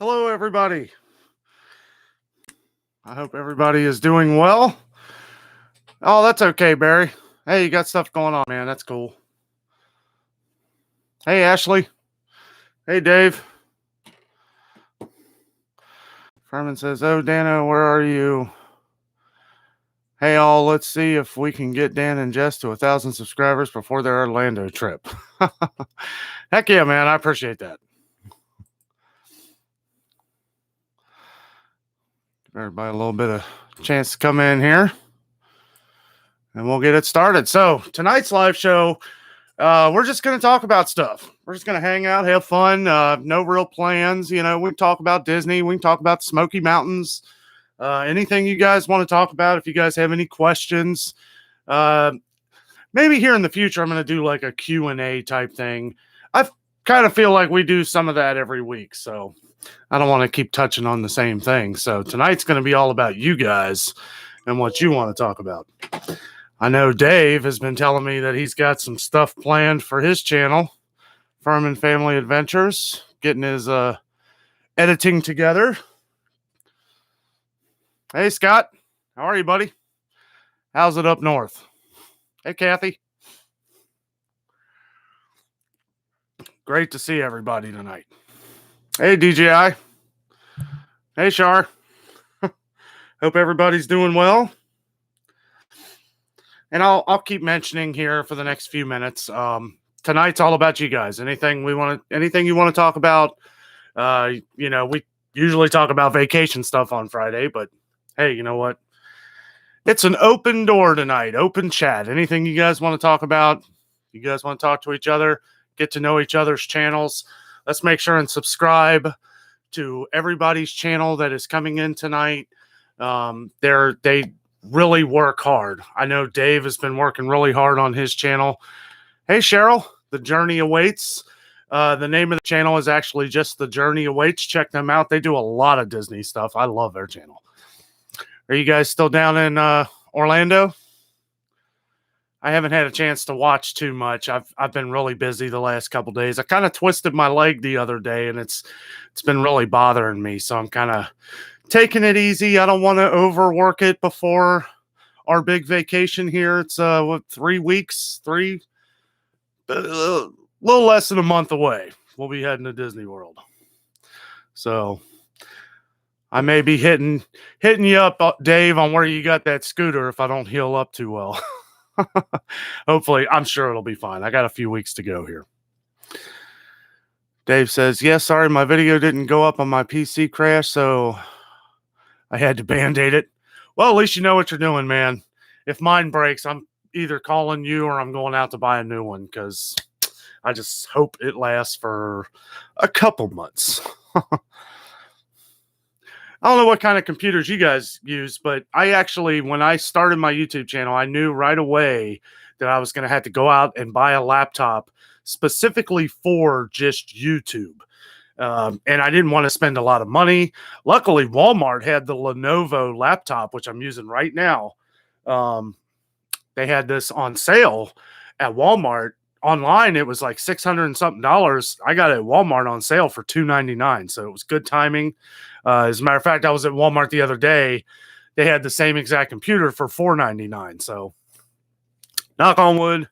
Hello, everybody. I hope everybody is doing well. Oh, that's okay, Barry. Hey, you got stuff going on, man. That's cool. Hey, Ashley. Hey, Dave. Furman says, "Oh, Danno, where are you? Hey, all, let's see if we can get Dan and Jess to 1,000 subscribers before their Orlando trip." Heck yeah, man. I appreciate that. Give everybody a little bit of chance to come in here, and we'll get it started. So, tonight's live show, we're just going to talk about stuff. We're just going to hang out, have fun. No real plans. You know, we can talk about Disney. We can talk about the Smoky Mountains. Anything you guys want to talk about. If you guys have any questions, maybe here in the future, I'm going to do like a Q&A type thing. I kind of feel like we do some of that every week. So I don't want to keep touching on the same thing. So tonight's going to be all about you guys and what you want to talk about. I know Dave has been telling me that he's got some stuff planned for his channel, Furman Family Adventures, getting his editing together. Hey, Scott. How are you, buddy? How's it up north? Hey, Kathy. Great to see everybody tonight. Hey, DJI. Hey, Shar. Hope everybody's doing well. And I'll keep mentioning here for the next few minutes. Tonight's all about you guys. Anything you want to talk about? You know, we usually talk about vacation stuff on Friday, but hey, you know what? It's an open door tonight, open chat. Anything you guys want to talk about? You guys want to talk to each other, get to know each other's channels? Let's make sure and subscribe to everybody's channel that is coming in tonight. They really work hard. I know Dave has been working really hard on his channel. Hey, Cheryl, The Journey Awaits. The name of the channel is actually just The Journey Awaits. Check them out. They do a lot of Disney stuff. I love their channel. Are you guys still down in Orlando? I haven't had a chance to watch too much. I've been really busy the last couple days. I kind of twisted my leg the other day, and it's been really bothering me. So I'm kind of taking it easy. I don't want to overwork it before our big vacation here. It's 3 weeks, a little less than a month away. We'll be heading to Disney World. So I may be hitting you up, Dave, on where you got that scooter if I don't heal up too well. Hopefully, I'm sure it'll be fine. I got a few weeks to go here. Dave says, "Yeah, sorry, my video didn't go up on my PC crash, so I had to band-aid it." Well, at least you know what you're doing, man. If mine breaks, I'm either calling you or I'm going out to buy a new one, because I just hope it lasts for a couple months. I don't know what kind of computers you guys use, but I actually, when I started my YouTube channel, I knew right away that I was going to have to go out and buy a laptop specifically for just YouTube. And I didn't want to spend a lot of money. Luckily, Walmart had the Lenovo laptop, which I'm using right now. They had this on sale at Walmart. Online, it was like $600 and something. I got it at Walmart on sale for $299, so it was good timing. As a matter of fact, I was at Walmart the other day. They had the same exact computer for $499. So, knock on wood,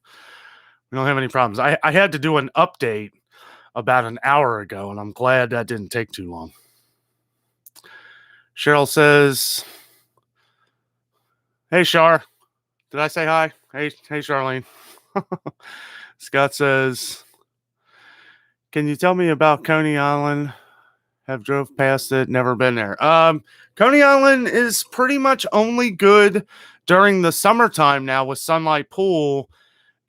we don't have any problems. I had to do an update about an hour ago, and I'm glad that didn't take too long. Cheryl says, "Hey, Char. Did I say hi? Hey, Charlene." Scott says, "Can you tell me about Coney Island? Have drove past it, never been there." Coney Island is pretty much only good during the summertime now with Sunlight Pool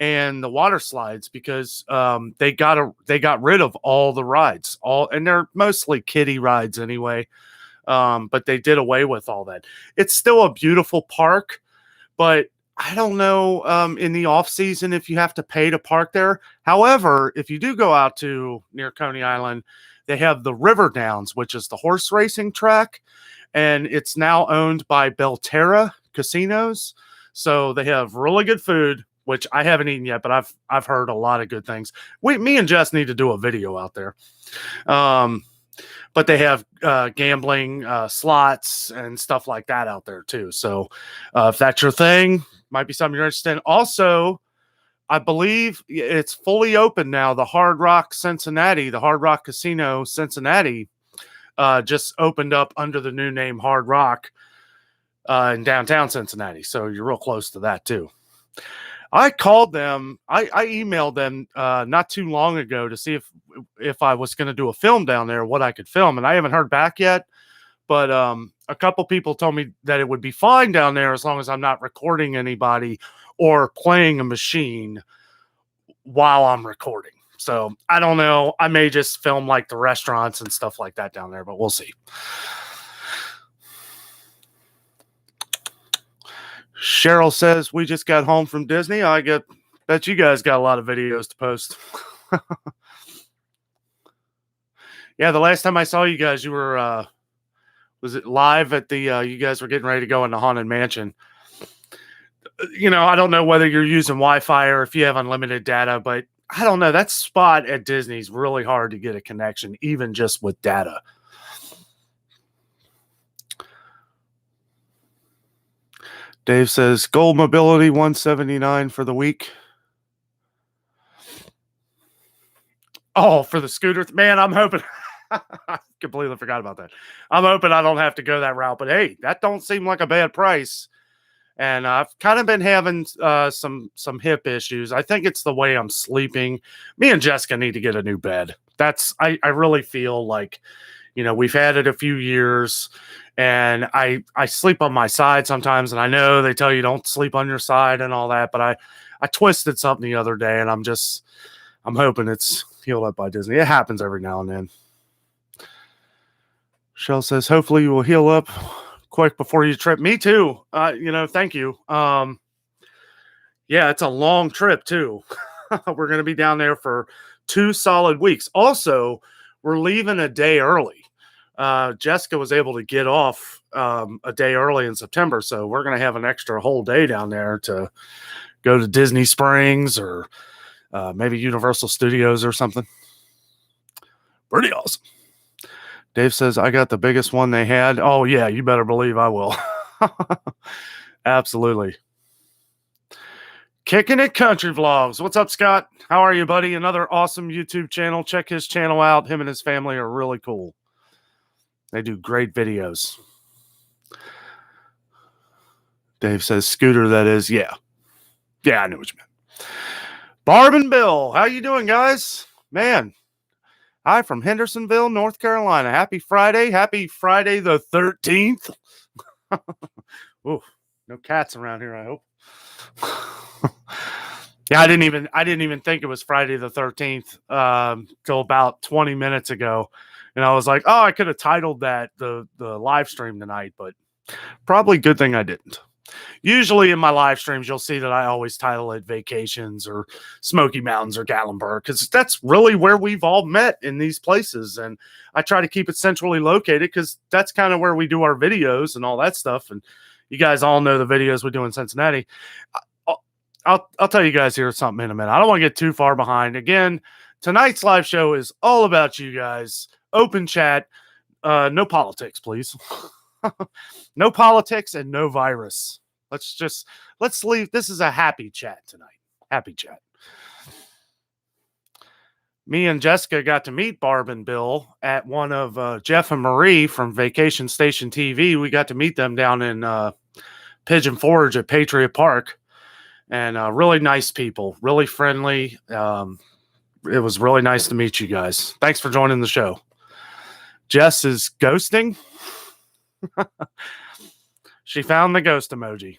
and the water slides, because they got rid of all the rides, and they're mostly kiddie rides anyway. But they did away with all that. It's still a beautiful park, but I don't know in the off season if you have to pay to park there. However, if you do go out to near Coney Island, they have the River Downs, which is the horse racing track, and it's now owned by Belterra Casinos. So they have really good food, which I haven't eaten yet, but I've heard a lot of good things. Me and Jess need to do a video out there. but they have gambling slots and stuff like that out there too. So if that's your thing, might be something you're interested in. Also, I believe it's fully open now. The Hard Rock Casino Cincinnati just opened up under the new name Hard Rock in downtown Cincinnati. So you're real close to that too. I called them. I emailed them not too long ago to see if I was going to do a film down there, what I could film, and I haven't heard back yet. But a couple people told me that it would be fine down there as long as I'm not recording anybody or playing a machine while I'm recording. So I don't know. I may just film like the restaurants and stuff like that down there, but we'll see. Cheryl says, we just got home from Disney. Bet you guys got a lot of videos to post. Yeah, the last time I saw you guys, you were, was it live at the, you guys were getting ready to go in the Haunted Mansion. I don't know whether you're using Wi-Fi or if you have unlimited data, but I don't know. That spot at Disney's really hard to get a connection, even just with data. Dave says, Gold Mobility 179 for the week. Oh, for the scooter. Man, I'm hoping. I completely forgot about that. I'm hoping I don't have to go that route. But hey, that don't seem like a bad price. And I've kind of been having some hip issues. I think it's the way I'm sleeping. Me and Jessica need to get a new bed. I really feel like, we've had it a few years. And I sleep on my side sometimes, and I know they tell you don't sleep on your side and all that, but I twisted something the other day, and I'm hoping it's healed up by Disney. It happens every now and then. Shell says, hopefully you will heal up quick before you trip. Me too. Thank you. Yeah, it's a long trip too. We're going to be down there for 2 solid weeks. Also, we're leaving a day early. Jessica was able to get off a day early in September, so we're going to have an extra whole day down there to go to Disney Springs or maybe Universal Studios or something. Pretty awesome. Dave says, I got the biggest one they had. Oh, yeah, you better believe I will. Absolutely. Kicking It Country Vlogs. What's up, Scott? How are you, buddy? Another awesome YouTube channel. Check his channel out. Him and his family are really cool. They do great videos. Dave says, scooter, that is. Yeah. Yeah, I know what you meant. Barb and Bill, how you doing, guys? Man, hi from Hendersonville, North Carolina. Happy Friday. Happy Friday the 13th. Ooh, no cats around here, I hope. Yeah, I didn't even think it was Friday the 13th till about 20 minutes ago. And I was like, oh, I could have titled that the live stream tonight, but probably good thing I didn't. Usually in my live streams, you'll see that I always title it Vacations or Smoky Mountains or Gatlinburg, because that's really where we've all met in these places. And I try to keep it centrally located because that's kind of where we do our videos and all that stuff. And you guys all know the videos we do in Cincinnati. I'll tell you guys here something in a minute. I don't want to get too far behind. Again, tonight's live show is all about you guys. Open chat. No politics, please. No politics and no virus. Let's leave. This is a happy chat tonight. Happy chat. Me and Jessica got to meet Barb and Bill at one of Jeff and Marie from Vacation Station TV. We got to meet them down in Pigeon Forge at Patriot Park. And really nice people, really friendly. It was really nice to meet you guys. Thanks for joining the show. Jess is ghosting. She found the ghost emoji.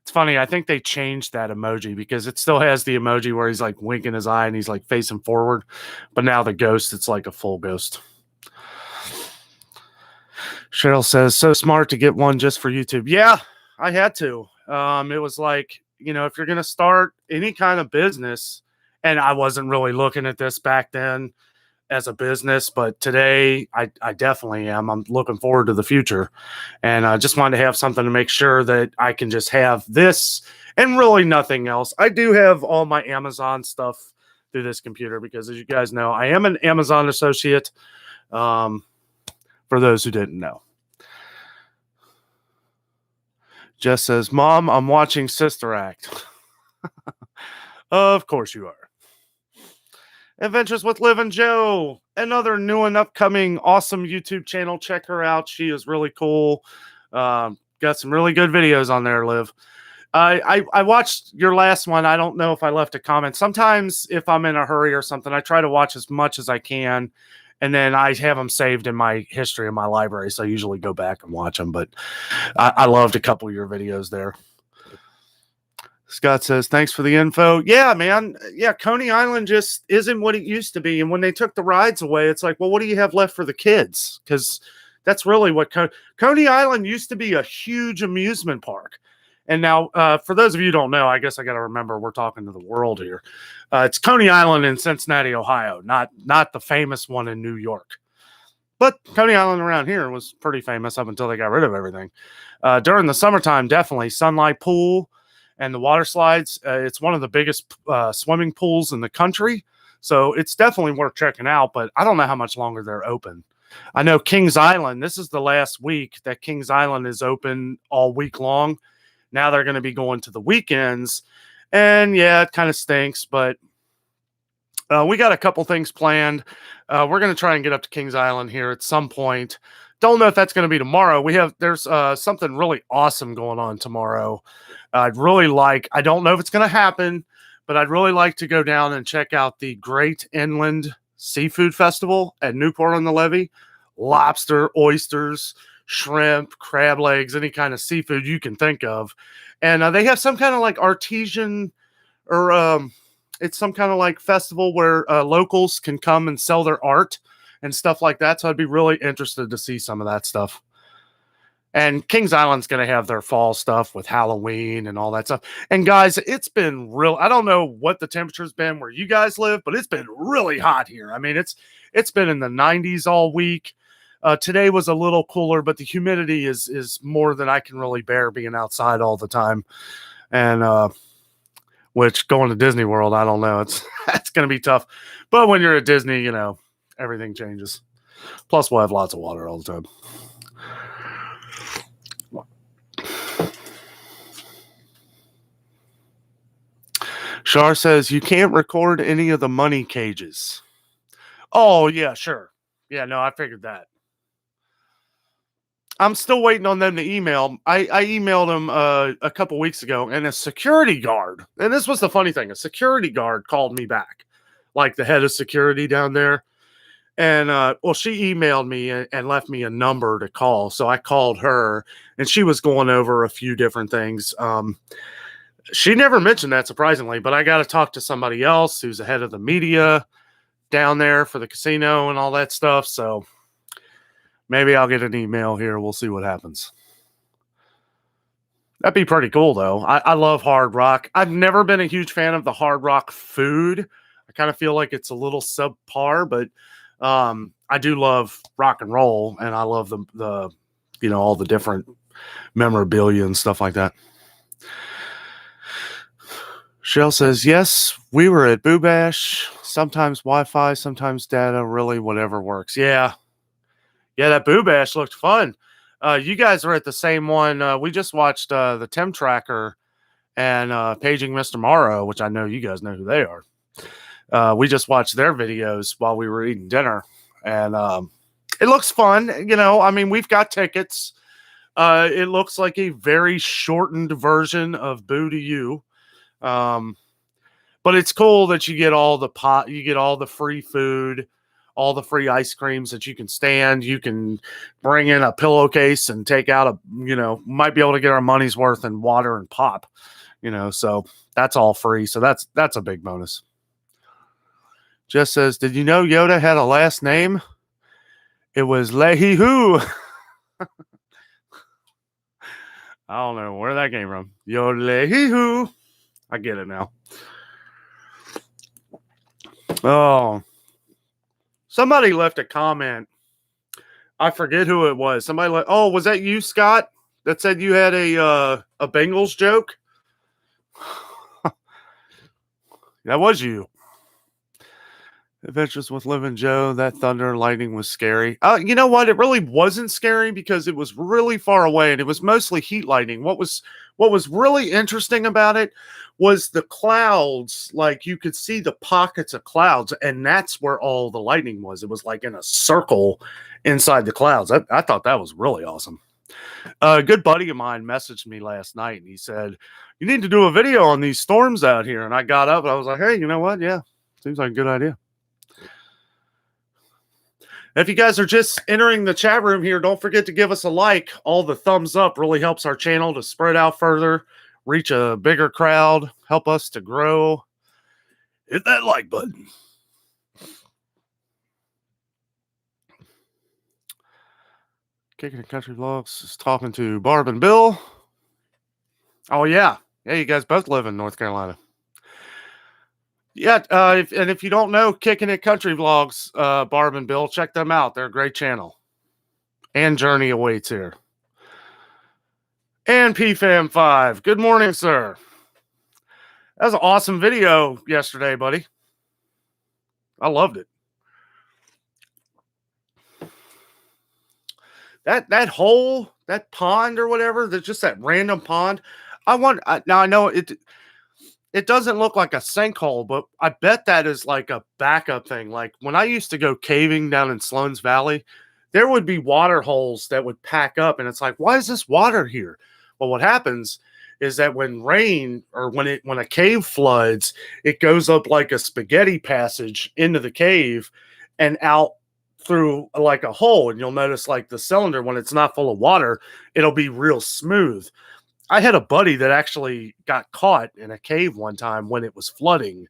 It's funny. I think they changed that emoji because it still has the emoji where he's like winking his eye and he's like facing forward. But now the ghost, it's like a full ghost. Cheryl says, so smart to get one just for YouTube. Yeah, I had to. It was like, if you're going to start any kind of business, and I wasn't really looking at this back then as a business, but today I definitely am. I'm looking forward to the future, and I just wanted to have something to make sure that I can just have this and really nothing else. I do have all my Amazon stuff through this computer because, as you guys know, I am an Amazon associate. For those who didn't know. Jess says, Mom, I'm watching Sister Act. Of course you are. Adventures with Liv and Joe, another new and upcoming awesome YouTube channel. Check her out. She is really cool. Got some really good videos on there, Liv. I watched your last one. I don't know if I left a comment. Sometimes if I'm in a hurry or something, I try to watch as much as I can. And then I have them saved in my history in my library. So I usually go back and watch them. But I loved a couple of your videos there. Scott says, thanks for the info. Yeah, man. Yeah, Coney Island just isn't what it used to be. And when they took the rides away, it's like, well, what do you have left for the kids? Because that's really what Coney Island used to be, a huge amusement park. And now, for those of you who don't know, I guess I got to remember we're talking to the world here. It's Coney Island in Cincinnati, Ohio, not the famous one in New York. But Coney Island around here was pretty famous up until they got rid of everything. During the summertime, definitely Sunlight Pool and the water slides. It's one of the biggest swimming pools in the country. So it's definitely worth checking out, but I don't know how much longer they're open. I know Kings Island, this is the last week that Kings Island is open all week long. Now they're going to be going to the weekends. And yeah, it kind of stinks, but we got a couple things planned. We're going to try and get up to Kings Island here at some point. Don't know if that's going to be tomorrow. There's something really awesome going on tomorrow. I don't know if it's going to happen, but I'd really like to go down and check out the Great Inland Seafood Festival at Newport-on-the-Levee. Lobster, oysters, shrimp, crab legs, any kind of seafood you can think of. And they have some kind of like artesian or it's some kind of like festival where locals can come and sell their art and stuff like that. So I'd be really interested to see some of that stuff. And Kings Island's going to have their fall stuff with Halloween and all that stuff. And guys, it's been I don't know what the temperature's been where you guys live, but it's been really hot here. I mean, it's been in the 90s all week. Today was a little cooler, but the humidity is more than I can really bear being outside all the time. And which going to Disney World, I don't know. It's going to be tough. But when you're at Disney, you know, everything changes. Plus, we'll have lots of water all the time. Shar says, you can't record any of the money cages. Oh, yeah, sure. Yeah, no, I figured that. I'm still waiting on them to email. I emailed them a couple weeks ago, and a security guard, and this was the funny thing, a security guard called me back, like the head of security down there. And, well, she emailed me and left me a number to call. So I called her, and she was going over a few different things. She never mentioned that, surprisingly, but I got to talk to somebody else who's the head of the media down there for the casino and all that stuff. So maybe I'll get an email here. We'll see what happens. That'd be pretty cool, though. I love Hard Rock. I've never been a huge fan of the Hard Rock food. I kind of feel like it's a little subpar, but I do love rock and roll, and I love the you know, all the different memorabilia and stuff like that. Shell says, yes, we were at Boo Bash. Sometimes Wi-Fi, sometimes data, really whatever works. Yeah, that Boo Bash looked fun. You guys are at the same one. We just watched the Tim Tracker and Paging Mr. Morrow, which I know you guys know who they are. We just watched their videos while we were eating dinner, and it looks fun. You know, I mean, we've got tickets. It looks like a very shortened version of Boo to You. But it's cool that you get all the free food, all the free ice creams that you can stand. You can bring in a pillowcase and take out might be able to get our money's worth in water and pop, so that's all free. So that's a big bonus. Jess says, did you know Yoda had a last name? It was Lehi-Hoo. I don't know where that came from. Yoda Lehi-Hoo. I get it now. Oh, somebody left a comment. I forget who it was. Somebody was that you, Scott? That said you had a Bengals joke? That was you. Adventures with Liv and Joe, that thunder and lightning was scary. You know what? It really wasn't scary because it was really far away and it was mostly heat lightning. What was really interesting about it was the clouds. Like you could see the pockets of clouds, and that's where all the lightning was. It was like in a circle inside the clouds. I thought that was really awesome. A good buddy of mine messaged me last night and he said, "You need to do a video on these storms out here." And I got up and I was like, "Hey, you know what? Yeah, seems like a good idea." If you guys are just entering the chat room here, don't forget to give us a like. All the thumbs up really helps our channel to spread out further, reach a bigger crowd, help us to grow. Hit that like button. Kicking the Country Vlogs is talking to Barb and Bill. Oh, yeah. Yeah, you guys both live in North Carolina. Yeah, if you don't know Kicking It Country Vlogs, Barb and Bill, check them out. They're a great channel. And Journey awaits here. And PFAM5. Good morning, sir. That was an awesome video yesterday, buddy. I loved it. That hole, that pond or whatever, that's just that random pond. Now I know it doesn't look like a sinkhole, but I bet that is like a backup thing. Like when I used to go caving down in Sloan's Valley, there would be water holes that would pack up, and it's like, why is this water here? Well, what happens is that when rain or when a cave floods, it goes up like a spaghetti passage into the cave and out through like a hole. And you'll notice like the cylinder, when it's not full of water, it'll be real smooth. I had a buddy that actually got caught in a cave one time when it was flooding,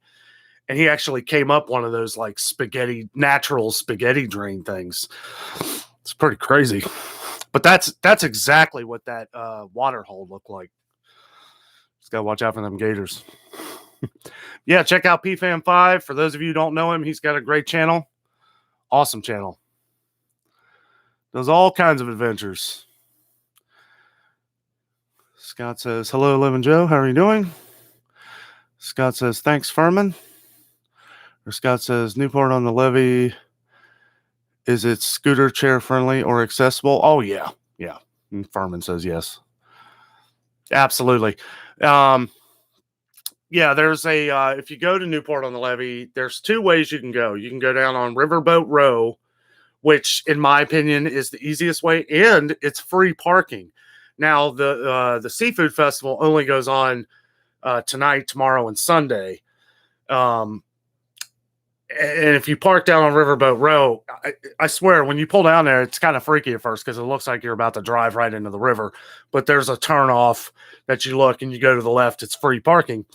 and he actually came up one of those like natural spaghetti drain things. It's pretty crazy, but that's exactly what that water hole looked like. Just gotta watch out for them gators. Yeah, check out PFAM5. For those of you who don't know him, he's got a great channel. Awesome channel. Does all kinds of adventures. Scott says, "Hello, Liv and Joe. How are you doing?" Scott says, "Thanks, Furman." Or Scott says, "Newport on the Levee. Is it scooter chair friendly or accessible?" Oh, yeah. Yeah. And Furman says yes. Absolutely. Yeah, there's if you go to Newport on the Levee, there's two ways you can go. You can go down on Riverboat Row, which in my opinion is the easiest way, and it's free parking. Now the seafood festival only goes on tonight, tomorrow, and Sunday. And if you park down on Riverboat Row, I swear, when you pull down there, it's kind of freaky at first because it looks like you're about to drive right into the river. But there's a turnoff that you look and you go to the left. It's free parking.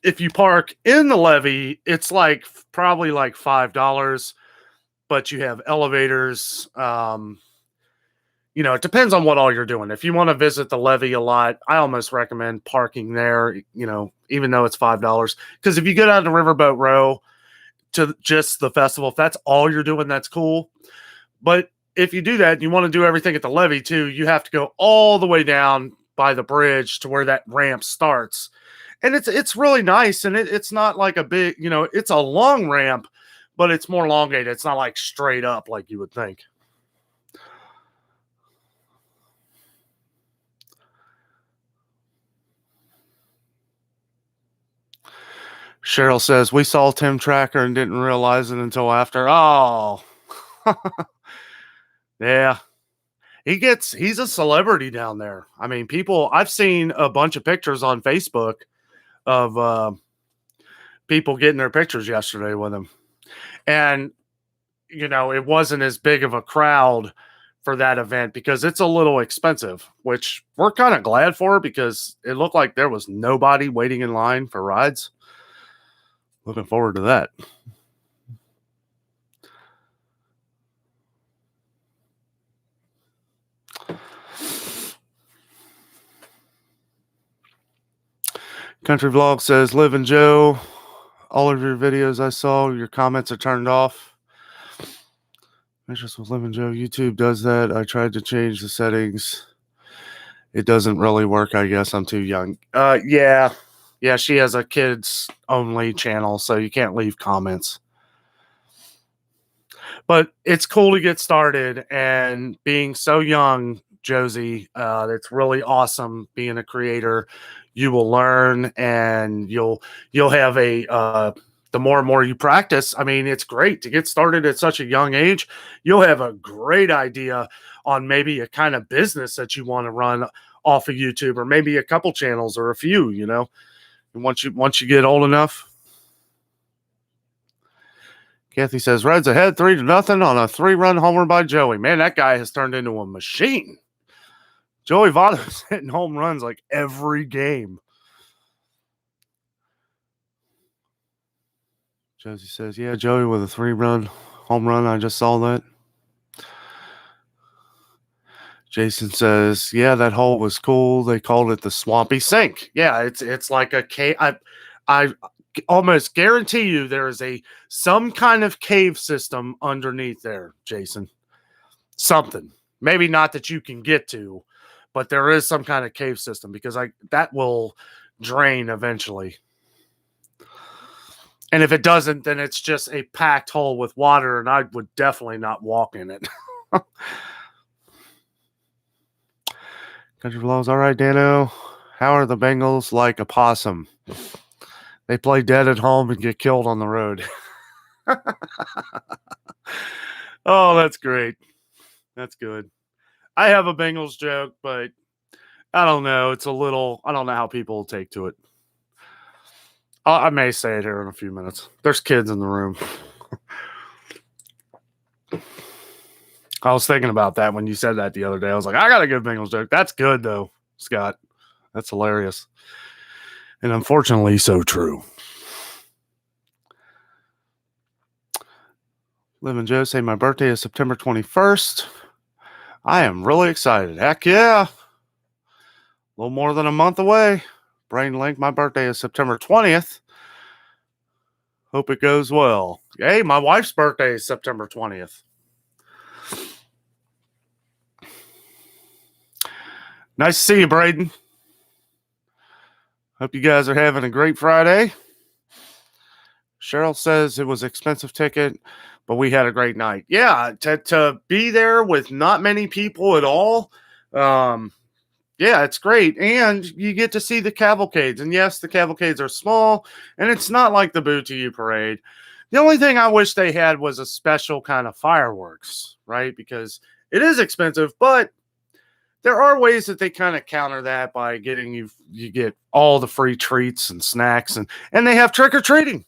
If you park in the levee, it's like probably like $5, but you have elevators. It depends on what all you're doing. If you want to visit the levee a lot, I almost recommend parking there, even though it's $5. Because if you go down to Riverboat Row to just the festival, if that's all you're doing, that's cool. But if you do that, and you want to do everything at the levee too, you have to go all the way down by the bridge to where that ramp starts. And it's really nice. And it's not like a big, it's a long ramp, but it's more elongated. It's not like straight up like you would think. Cheryl says, "We saw Tim Tracker and didn't realize it until after." Oh, yeah. He's a celebrity down there. I mean, I've seen a bunch of pictures on Facebook of people getting their pictures yesterday with him. And, it wasn't as big of a crowd for that event because it's a little expensive, which we're kind of glad for because it looked like there was nobody waiting in line for rides. Looking forward to that. Country Vlog says, "Liv and Joe, all of your videos I saw, your comments are turned off." Just with Liv and Joe, YouTube does that. I tried to change the settings. It doesn't really work, I guess. I'm too young. Yeah, she has a kids only channel, so you can't leave comments. But it's cool to get started, and being so young, Josie, it's really awesome being a creator. You will learn, and you'll have a the more and more you practice, I mean, it's great to get started at such a young age. You'll have a great idea on maybe a kind of business that you want to run off of YouTube, or maybe a couple channels or a few, And once you get old enough. Kathy says, Reds ahead 3-0 on a 3-run homer by Joey. Man, that guy has turned into a machine. Joey Votto's hitting home runs like every game. Josie says, yeah, Joey with a 3-run home run. I just saw that. Jason says, yeah, that hole was cool. They called it the Swampy Sink. Yeah, it's like a cave. I almost guarantee you there is some kind of cave system underneath there, Jason. Something. Maybe not that you can get to, but there is some kind of cave system, because that will drain eventually. And if it doesn't, then it's just a packed hole with water, and I would definitely not walk in it. Country Vlogs, all right, Danno. How are the Bengals like a possum? They play dead at home and get killed on the road. Oh, that's great. That's good. I have a Bengals joke, but I don't know. It's a little, I don't know how people will take to it. I may say it here in a few minutes. There's kids in the room. I was thinking about that when you said that the other day. I was like, I got a good Bengals joke. That's good, though, Scott. That's hilarious. And unfortunately, so true. Liv and Joe say my birthday is September 21st. I am really excited. Heck yeah. A little more than a month away. Brain Link, my birthday is September 20th. Hope it goes well. Hey, my wife's birthday is September 20th. Nice to see you, Braden. Hope you guys are having a great Friday. Cheryl says it was an expensive ticket, but we had a great night. Yeah, to be there with not many people at all, yeah, it's great. And you get to see the cavalcades. And yes, the cavalcades are small, and it's not like the Boo to You parade. The only thing I wish they had was a special kind of fireworks, right? Because it is expensive, but there are ways that they kind of counter that by getting you get all the free treats and snacks, and they have trick-or-treating.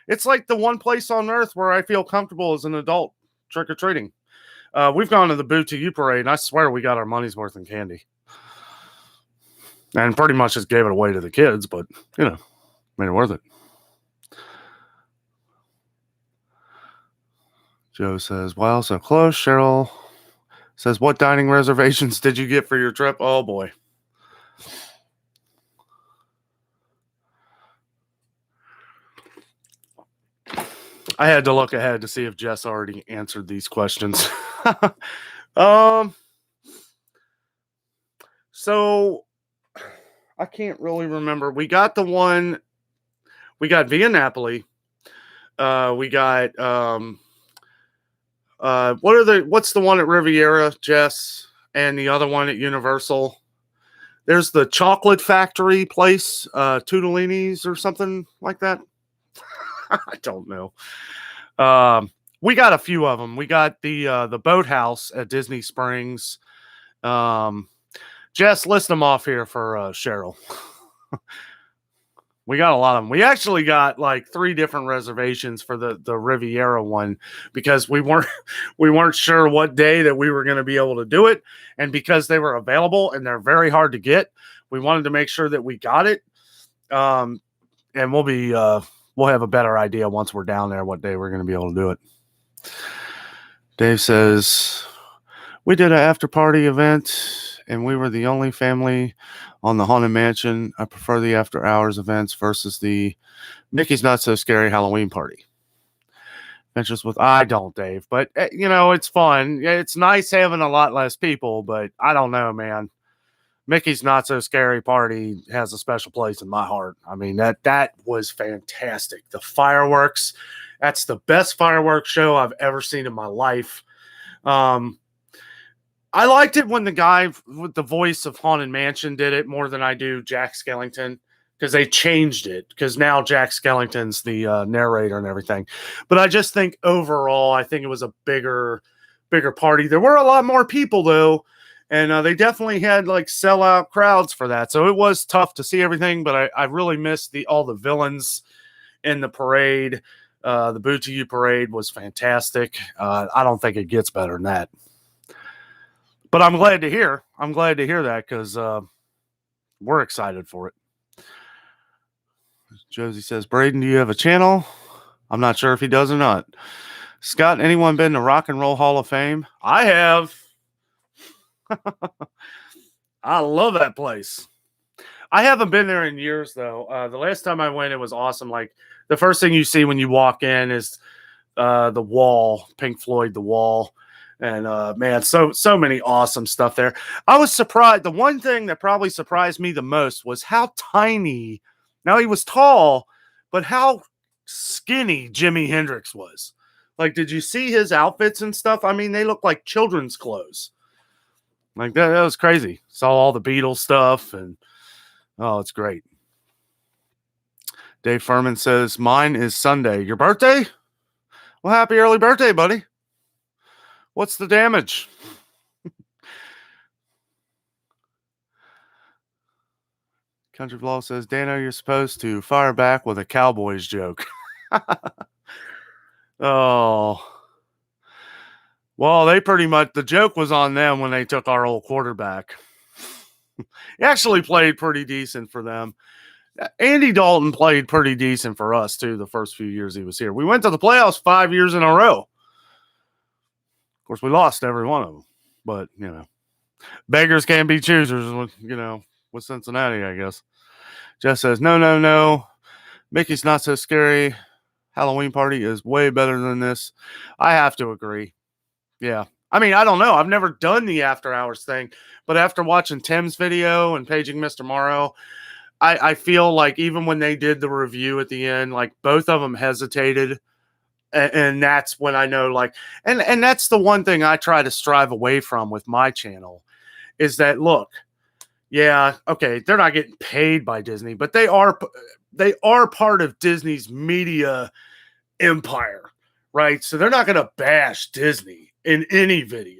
It's like the one place on earth where I feel comfortable as an adult trick-or-treating. We've gone to the Boo to You parade, and I swear we got our money's worth in candy. And pretty much just gave it away to the kids, but, made it worth it. Joe says, wow, so close. Cheryl says, what dining reservations did you get for your trip? Oh, boy. I had to look ahead to see if Jess already answered these questions. So I can't really remember. We got Via Napoli. We got what's the one at Riviera, Jess, and the other one at Universal? There's the chocolate factory place, Tudolini's or something like that. I don't know. We got a few of them. We got the boathouse at Disney Springs. Jess, list them off here for Cheryl. We got a lot of them. We actually got like 3 different reservations for the Riviera one, because we weren't sure what day that we were going to be able to do it, and because they were available and they're very hard to get, we wanted to make sure that we got it. And we'll have a better idea once we're down there what day we're going to be able to do it. Dave says, we did an after party event and we were the only family on the Haunted Mansion. I prefer the after hours events versus the Mickey's Not So Scary Halloween party. Adventures with, I don't, Dave, but it's fun. It's nice having a lot less people, but I don't know, man. Mickey's Not So Scary party has a special place in my heart. I mean, that was fantastic. The fireworks That's the best fireworks show I've ever seen in my life. Um, I liked it when the guy with the voice of Haunted Mansion did it more than I do Jack Skellington, because they changed it, because now Jack Skellington's the narrator and everything. But I just think overall, I think it was a bigger party. There were a lot more people though, and they definitely had like sellout crowds for that. So it was tough to see everything, but I really missed all the villains in the parade. The Boo to You parade was fantastic. I don't think it gets better than that. But I'm glad to hear. I'm glad to hear that, because we're excited for it. Josie says, Braden, do you have a channel? I'm not sure if he does or not. Scott, anyone been to Rock and Roll Hall of Fame? I have. I love that place. I haven't been there in years, though. The last time I went, it was awesome. Like, the first thing you see when you walk in is the Wall, Pink Floyd, The Wall. And man, so many awesome stuff there. I was surprised. The one thing that probably surprised me the most was how tiny. Now, he was tall, but how skinny Jimi Hendrix was. Like, did you see his outfits and stuff? I mean, they look like children's clothes. Like, that was crazy. Saw all the Beatles stuff, and oh, it's great. Dave Furman says, mine is Sunday. Your birthday? Well, happy early birthday, buddy. What's the damage? Country Vlog says, Danno, you're supposed to fire back with a Cowboys joke. Oh. Well, they pretty much, the joke was on them when they took our old quarterback. He actually played pretty decent for them. Andy Dalton played pretty decent for us, too, the first few years he was here. We went to the playoffs 5 years in a row. Of course, we lost every one of them. But, beggars can't be choosers, with Cincinnati, I guess. Jess says, no. Mickey's Not So Scary Halloween Party is way better than this. I have to agree. Yeah. I mean, I don't know. I've never done the after hours thing, but after watching Tim's video and paging Mr. Morrow, I feel like even when they did the review at the end, like both of them hesitated. And that's when I know, like, and that's the one thing I try to strive away from with my channel is that, look, yeah, okay, they're not getting paid by Disney, but they are part of Disney's media empire, right? So they're not going to bash Disney in any video.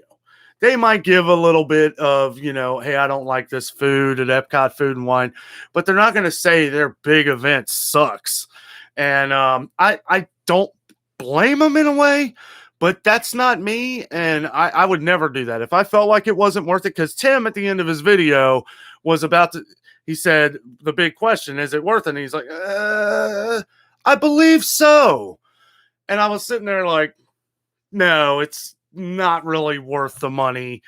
They might give a little bit of, hey, I don't like this food at Epcot Food and Wine, but they're not going to say their big event sucks. And I don't blame them in a way, but that's not me. And I would never do that if I felt like it wasn't worth it. Because Tim, at the end of his video, was about to, he said, the big question, is it worth it? And he's like, I believe so. And I was sitting there like, no, it's not really worth the money,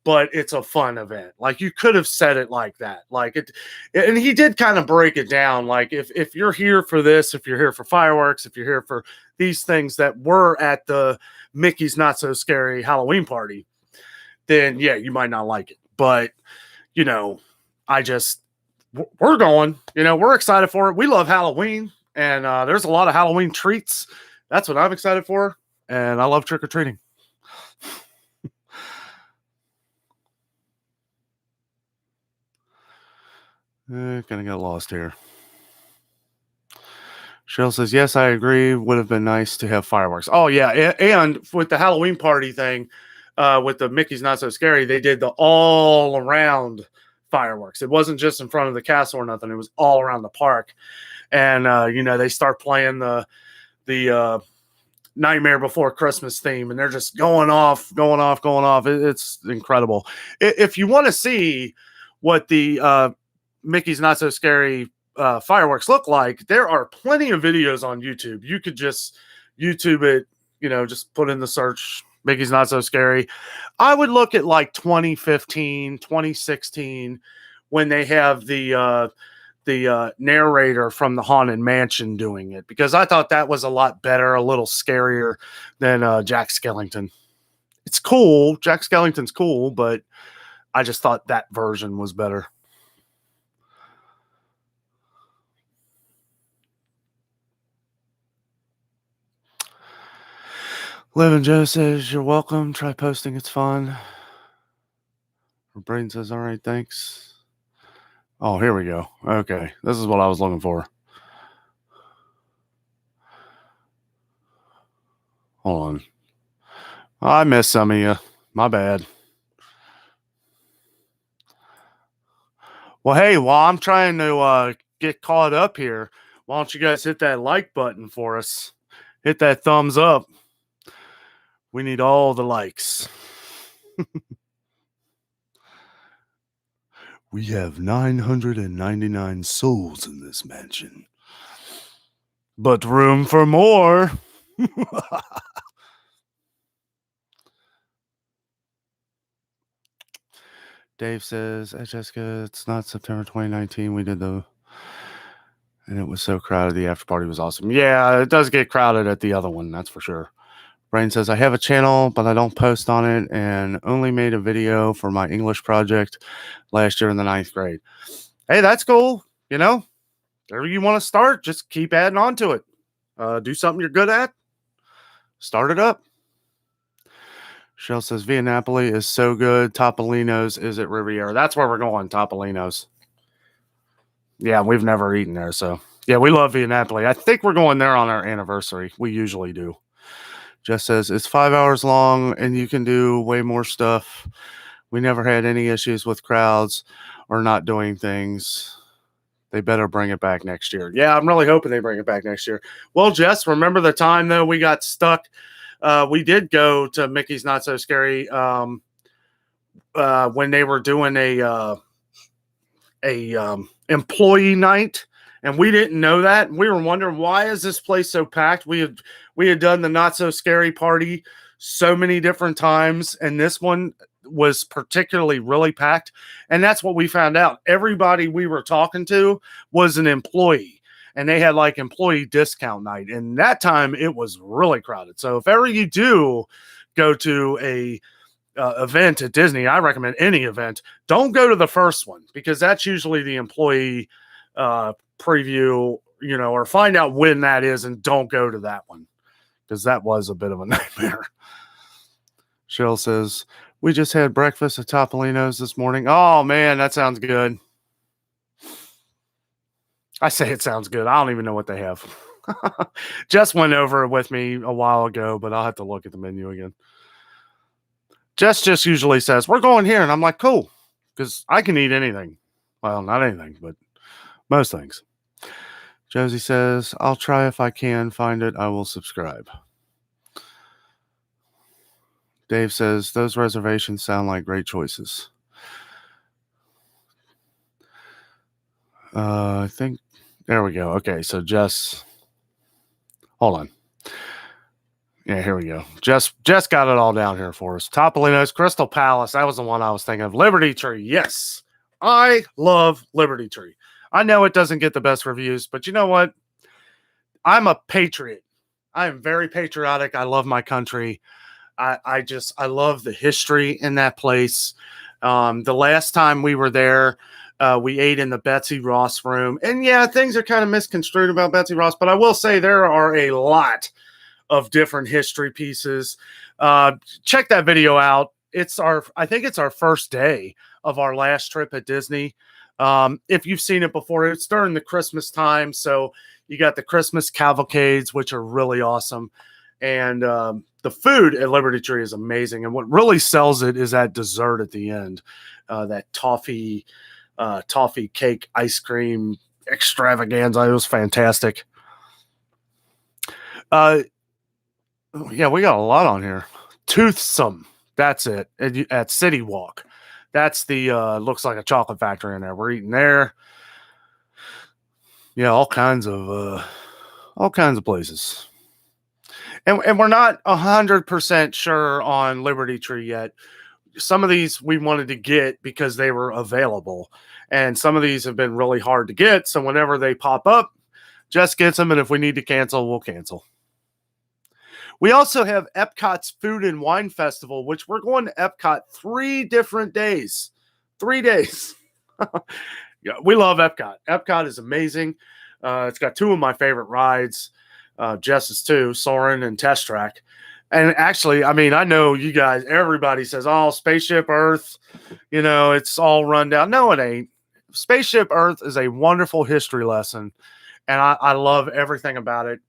but it's a fun event. Like, you could have said it like that. Like it, and he did kind of break it down. Like, if you're here for this, if you're here for fireworks, if you're here for these things that were at the Mickey's Not So Scary Halloween Party, then yeah, you might not like it. But, we're going, we're excited for it. We love Halloween, and there's a lot of Halloween treats. That's what I'm excited for. And I love trick-or-treating. Gonna get lost here. Cheryl says, yes, I agree. Would have been nice to have fireworks. Oh, yeah. And with the Halloween party thing, with the Mickey's Not So Scary, they did the all-around fireworks. It wasn't just in front of the castle or nothing. It was all around the park. And, they start playing the Nightmare Before Christmas theme, and they're just going off. It's incredible. If you want to see what the Mickey's Not So Scary fireworks look like, there are plenty of videos on YouTube. You could just YouTube it, just put in the search Mickey's Not So Scary. I would look at like 2015, 2016, when they have the narrator from the Haunted Mansion doing it, because I thought that was a lot better, a little scarier than Jack Skellington. It's cool. Jack Skellington's cool, but I just thought that version was better. Liv and Joe says, you're welcome. Try posting. It's fun. Her brain says, all right, thanks. Oh, here we go. Okay. This is what I was looking for. Hold on. I missed some of you. My bad. Well, hey, while I'm trying to get caught up here, why don't you guys hit that like button for us? Hit that thumbs up. We need all the likes. We have 999 souls in this mansion, but room for more. Dave says, hey, Jessica, it's not September 2019. We did and it was so crowded. The after party was awesome. Yeah, it does get crowded at the other one. That's for sure. Brain says, I have a channel, but I don't post on it and only made a video for my English project last year in the 9th grade. Hey, that's cool. You know, wherever you want to start, just keep adding on to it. Do something you're good at. Start it up. Shell says, Via Napoli is so good. Topolino's is at Riviera. That's where we're going, Topolino's. Yeah, we've never eaten there. So, yeah, we love Via Napoli. I think we're going there on our anniversary. We usually do. Jess says, it's 5 hours long and you can do way more stuff. We never had any issues with crowds or not doing things. They better bring it back next year. Yeah, I'm really hoping they bring it back next year. Well, Jess, remember the time, though, we got stuck? We did go to Mickey's Not So Scary when they were doing a employee night, and we didn't know that. We were wondering, why is this place so packed? We had done the Not So Scary party so many different times, and this one was particularly really packed. And that's what we found out. Everybody we were talking to was an employee, and they had like employee discount night. And that time it was really crowded. So if ever you do go to a event at Disney, I recommend any event. Don't go to the first one because that's usually the employee preview, you know, or find out when that is, and don't go to that one because that was a bit of a nightmare. Shell says, we just had breakfast at Topolino's this morning. Oh, man, that sounds good. I say it sounds good. I don't even know what they have. Jess went over it with me a while ago, but I'll have to look at the menu again. Jess just usually says, we're going here. And I'm like, cool, because I can eat anything. Well, not anything, but most things. Josie says, I'll try if I can find it. I will subscribe. Dave says, those reservations sound like great choices. I think, there we go. Okay, so Jess, hold on. Yeah, here we go. Jess got it all down here for us. Topolino's, Crystal Palace. That was the one I was thinking of. Liberty Tree. Yes, I love Liberty Tree. I know it doesn't get the best reviews, but you know what? I'm a patriot. I am very patriotic. I love my country. I love the history in that place. The last time we were there, we ate in the Betsy Ross room. And yeah, things are kind of misconstrued about Betsy Ross, but I will say there are a lot of different history pieces. Check that video out. I think it's our first day of our last trip at Disney. If you've seen it before, it's during the Christmas time. So you got the Christmas cavalcades, which are really awesome. And the food at Liberty Tree is amazing. And what really sells it is that dessert at the end, that toffee cake ice cream extravaganza. It was fantastic. Yeah, we got a lot on here. Toothsome. That's it. At City Walk. That's the looks like a chocolate factory in there. We're eating there. Yeah, all kinds of places. And we're not 100% sure on Liberty Tree yet. Some of these we wanted to get because they were available. And some of these have been really hard to get. So whenever they pop up, Jess gets them. And if we need to cancel, we'll cancel. We also have Epcot's Food and Wine Festival, which we're going to Epcot 3 different days. 3 days. Yeah, we love Epcot. Epcot is amazing. It's got 2 of my favorite rides. Jess's too, Soarin' and Test Track. And actually, I mean, I know you guys, everybody says, oh, Spaceship Earth, it's all run down. No, it ain't. Spaceship Earth is a wonderful history lesson, and I love everything about it.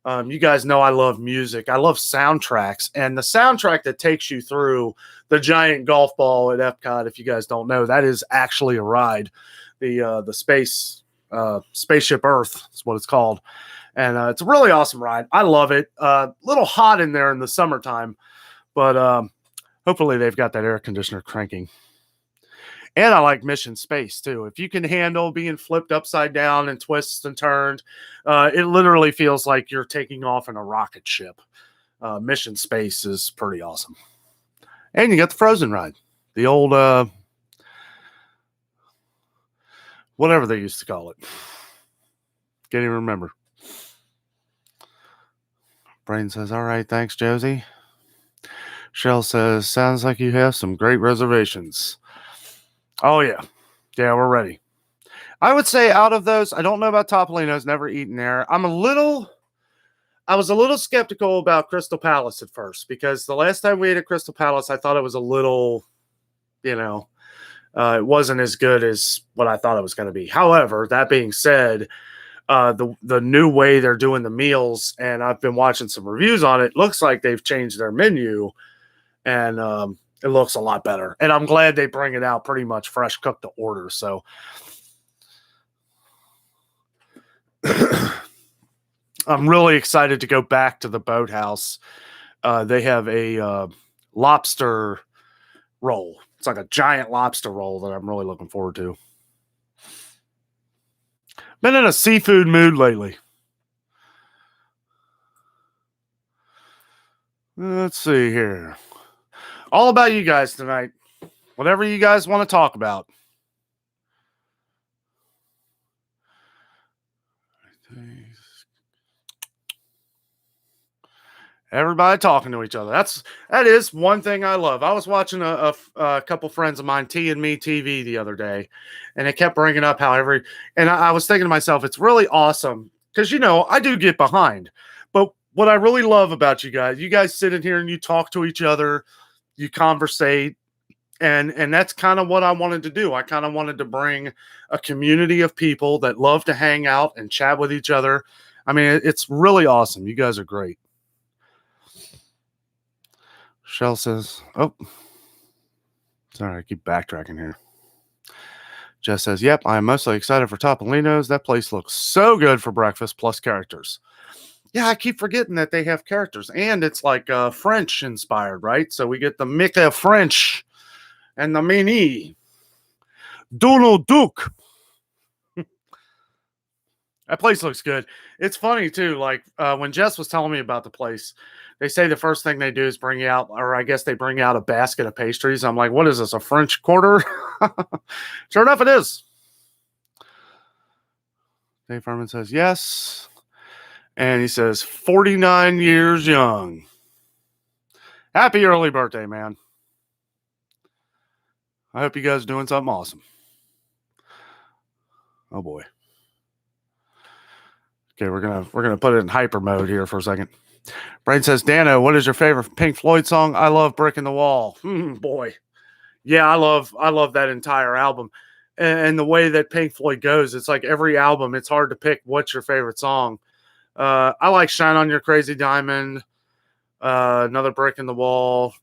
You guys know I love music. I love soundtracks, and the soundtrack that takes you through the giant golf ball at Epcot, if you guys don't know, that is actually a ride. The Spaceship Earth is what it's called, and it's a really awesome ride. I love it. A little hot in there in the summertime, but hopefully they've got that air conditioner cranking. And I like Mission Space too. If you can handle being flipped upside down and twists and turned, it literally feels like you're taking off in a rocket ship. Mission Space is pretty awesome. And you got the Frozen ride, the old whatever they used to call it. Can't even remember. Brain says, all right, thanks, Josie. Shell says, sounds like you have some great reservations. Oh, yeah. Yeah, we're ready. I would say out of those, I don't know about Topolino's, never eaten there. I was a little skeptical about Crystal Palace at first, because the last time we ate at Crystal Palace, I thought it was a little, it wasn't as good as what I thought it was going to be. However, that being said, the new way they're doing the meals, and I've been watching some reviews on it, looks like they've changed their menu, and it looks a lot better. And I'm glad they bring it out pretty much fresh cooked to order. So I'm really excited to go back to the Boathouse. They have a lobster roll. It's like a giant lobster roll that I'm really looking forward to. Been in a seafood mood lately. Let's see here. All about you guys tonight. Whatever you guys want to talk about. Everybody talking to each other. That is one thing I love. I was watching a couple friends of mine, T and Me TV, the other day, and they kept bringing up how and I was thinking to myself, it's really awesome because I do get behind, but what I really love about you guys sit in here and you talk to each other, you conversate, and that's kind of what I wanted to do. I kind of wanted to bring a community of people that love to hang out and chat with each other. I mean, it's really awesome. You guys are great. Shell says, oh, sorry, I keep backtracking here. Jess says, yep, I'm mostly excited for Topolino's. That place looks so good for breakfast plus characters. Yeah, I keep forgetting that they have characters. And it's like French inspired, right? So we get the Mickey French and the Minnie. Donald Duke. That place looks good. It's funny, too. Like when Jess was telling me about the place, they say the first thing they do is bring out, or I guess they bring out a basket of pastries. I'm like, what is this, a French Quarter? Sure enough, it is. Dave Furman says, yes. And he says, 49 years young. Happy early birthday, man. I hope you guys are doing something awesome. Oh, boy. Okay, we're gonna put it in hyper mode here for a second. Brain says, Danno, what is your favorite Pink Floyd song? I love Brick in the Wall. Boy. Yeah, I love that entire album. And the way that Pink Floyd goes, it's like every album, it's hard to pick what's your favorite song. I like Shine on Your Crazy Diamond, Another Brick in the Wall.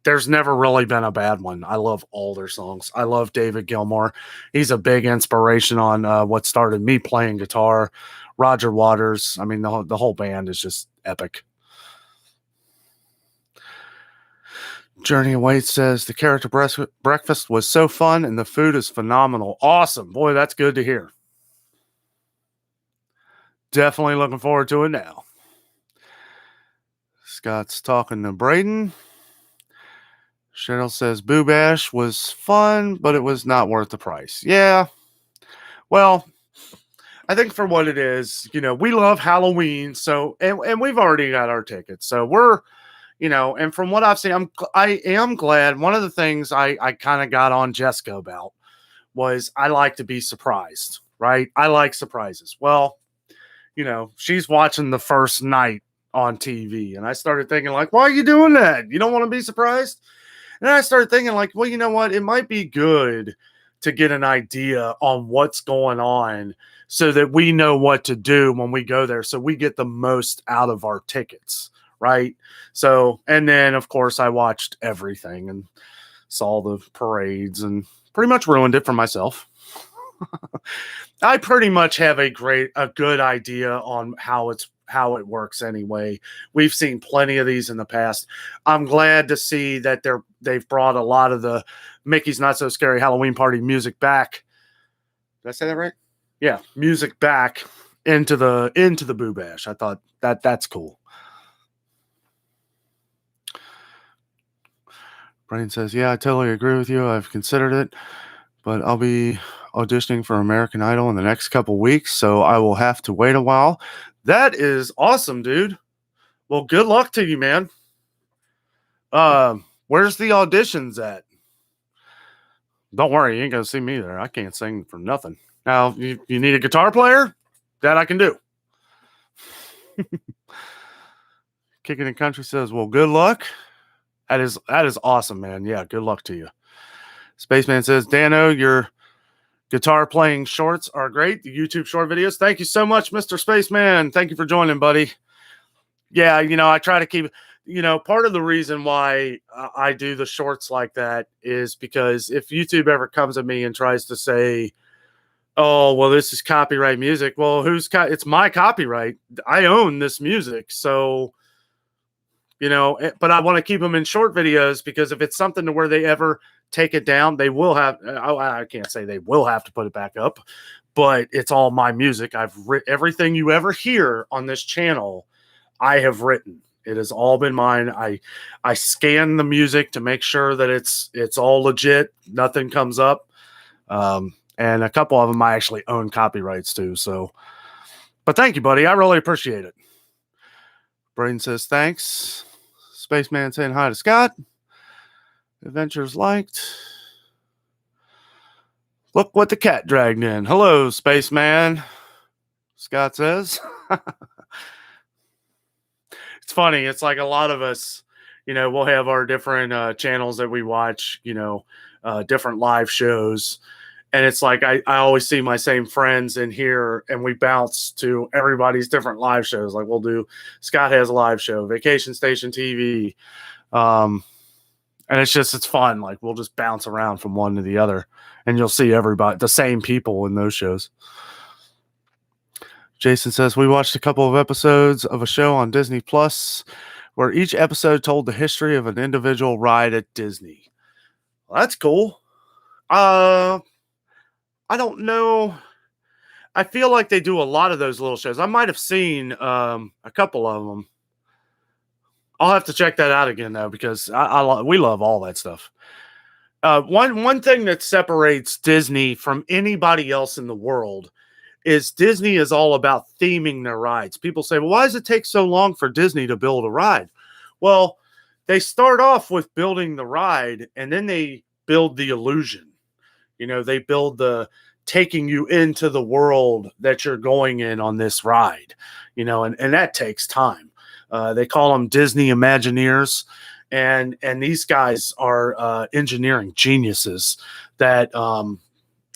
There's never really been a bad one. I love all their songs. I love David Gilmour. He's a big inspiration on what started me playing guitar. Roger Waters. I mean, the whole band is just epic. Journey White says, the character breakfast was so fun and the food is phenomenal. Awesome. Boy, that's good to hear. Definitely looking forward to it now. Scott's talking to Braden. Cheryl says, Boo Bash was fun, but it was not worth the price. Yeah. Well, I think for what it is, we love Halloween. So, and we've already got our tickets. So we're, and from what I've seen, I am glad. One of the things I kind of got on Jessica about was I like to be surprised, right? I like surprises. Well, she's watching the first night on TV. And I started thinking, like, why are you doing that? You don't want to be surprised? And I started thinking, like, well, you know what? It might be good to get an idea on what's going on so that we know what to do when we go there, so we get the most out of our tickets, right? So, and then of course I watched everything and saw the parades and pretty much ruined it for myself. I pretty much have a good idea on how it works anyway. We've seen plenty of these in the past. I'm glad to see that they've brought a lot of the Mickey's Not So Scary Halloween Party music back. Did I say that right? Yeah, music back into the Boo Bash. I thought that's cool. Brian says, yeah, I totally agree with you. I've considered it, but I'll be auditioning for American Idol in the next couple weeks, so I will have to wait a while. That is awesome, dude. Well, good luck to you, man. Where's the auditions at? Don't worry, you ain't gonna see me there. I can't sing for nothing. Now, you need a guitar player? That I can do. Kicking in Country says, well, good luck. That is awesome, man. Yeah, good luck to you. Spaceman says, Danno, your guitar playing shorts are great. The YouTube short videos. Thank you so much, Mr. Spaceman. Thank you for joining, buddy. Yeah, I try to keep, part of the reason why I do the shorts like that is because if YouTube ever comes at me and tries to say, oh, well, this is copyright music. Well, it's my copyright. I own this music. So, but I want to keep them in short videos because if it's something to where they ever take it down, they will have, I can't say they will have to put it back up, but it's all my music. I've written everything you ever hear on this channel. I have written. It has all been mine. I scan the music to make sure that it's all legit. Nothing comes up. And a couple of them I actually own copyrights to. So, but thank you, buddy. I really appreciate it. Braden says, thanks. Spaceman saying hi to Scott. Adventures liked. Look what the cat dragged in. Hello, Spaceman. Scott says. It's funny. It's like a lot of us, we'll have our different channels that we watch, different live shows. And it's like I always see my same friends in here and we bounce to everybody's different live shows. Like Scott has a live show, Vacation Station TV. And it's fun. Like we'll just bounce around from one to the other and you'll see everybody, the same people in those shows. Jason says, we watched a couple of episodes of a show on Disney Plus where each episode told the history of an individual ride at Disney. Well, that's cool. I don't know. I feel like they do a lot of those little shows. I might have seen a couple of them. I'll have to check that out again, though, because we love all that stuff. One thing that separates Disney from anybody else in the world is Disney is all about theming their rides. People say, well, why does it take so long for Disney to build a ride? Well, they start off with building the ride, and then they build the illusion. They build the taking you into the world that you're going in on this ride, and that takes time. They call them Disney Imagineers, and these guys are engineering geniuses that,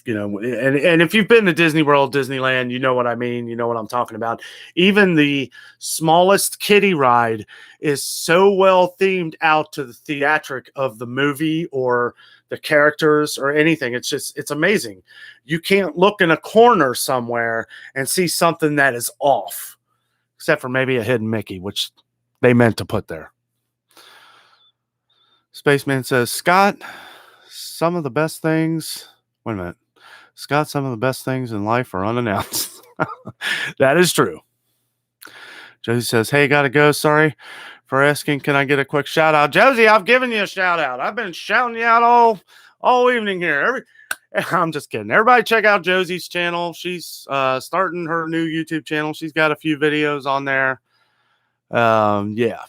and if you've been to Disney World, Disneyland, you know what I mean. You know what I'm talking about. Even the smallest kiddie ride is so well themed out to the theatric of the movie or the characters or anything. It's amazing. You can't look in a corner somewhere and see something that is off, except for maybe a hidden Mickey, which they meant to put there. Spaceman says, Scott, some of the best things in life are unannounced. That is true. Josie says, hey, gotta go. Sorry for asking. Can I get a quick shout out? Josie, I've given you a shout out. I've been shouting you out all evening here. I'm just kidding. Everybody check out Josie's channel. She's starting her new YouTube channel. She's got a few videos on there. Yeah,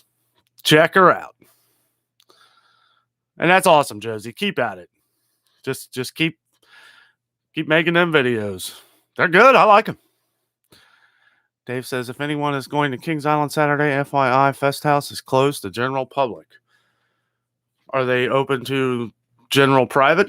check her out. And that's awesome, Josie. Keep at it. Just keep making them videos. They're good. I like them. Dave says, if anyone is going to Kings Island Saturday, FYI, Fest House is closed to general public. Are they open to general private?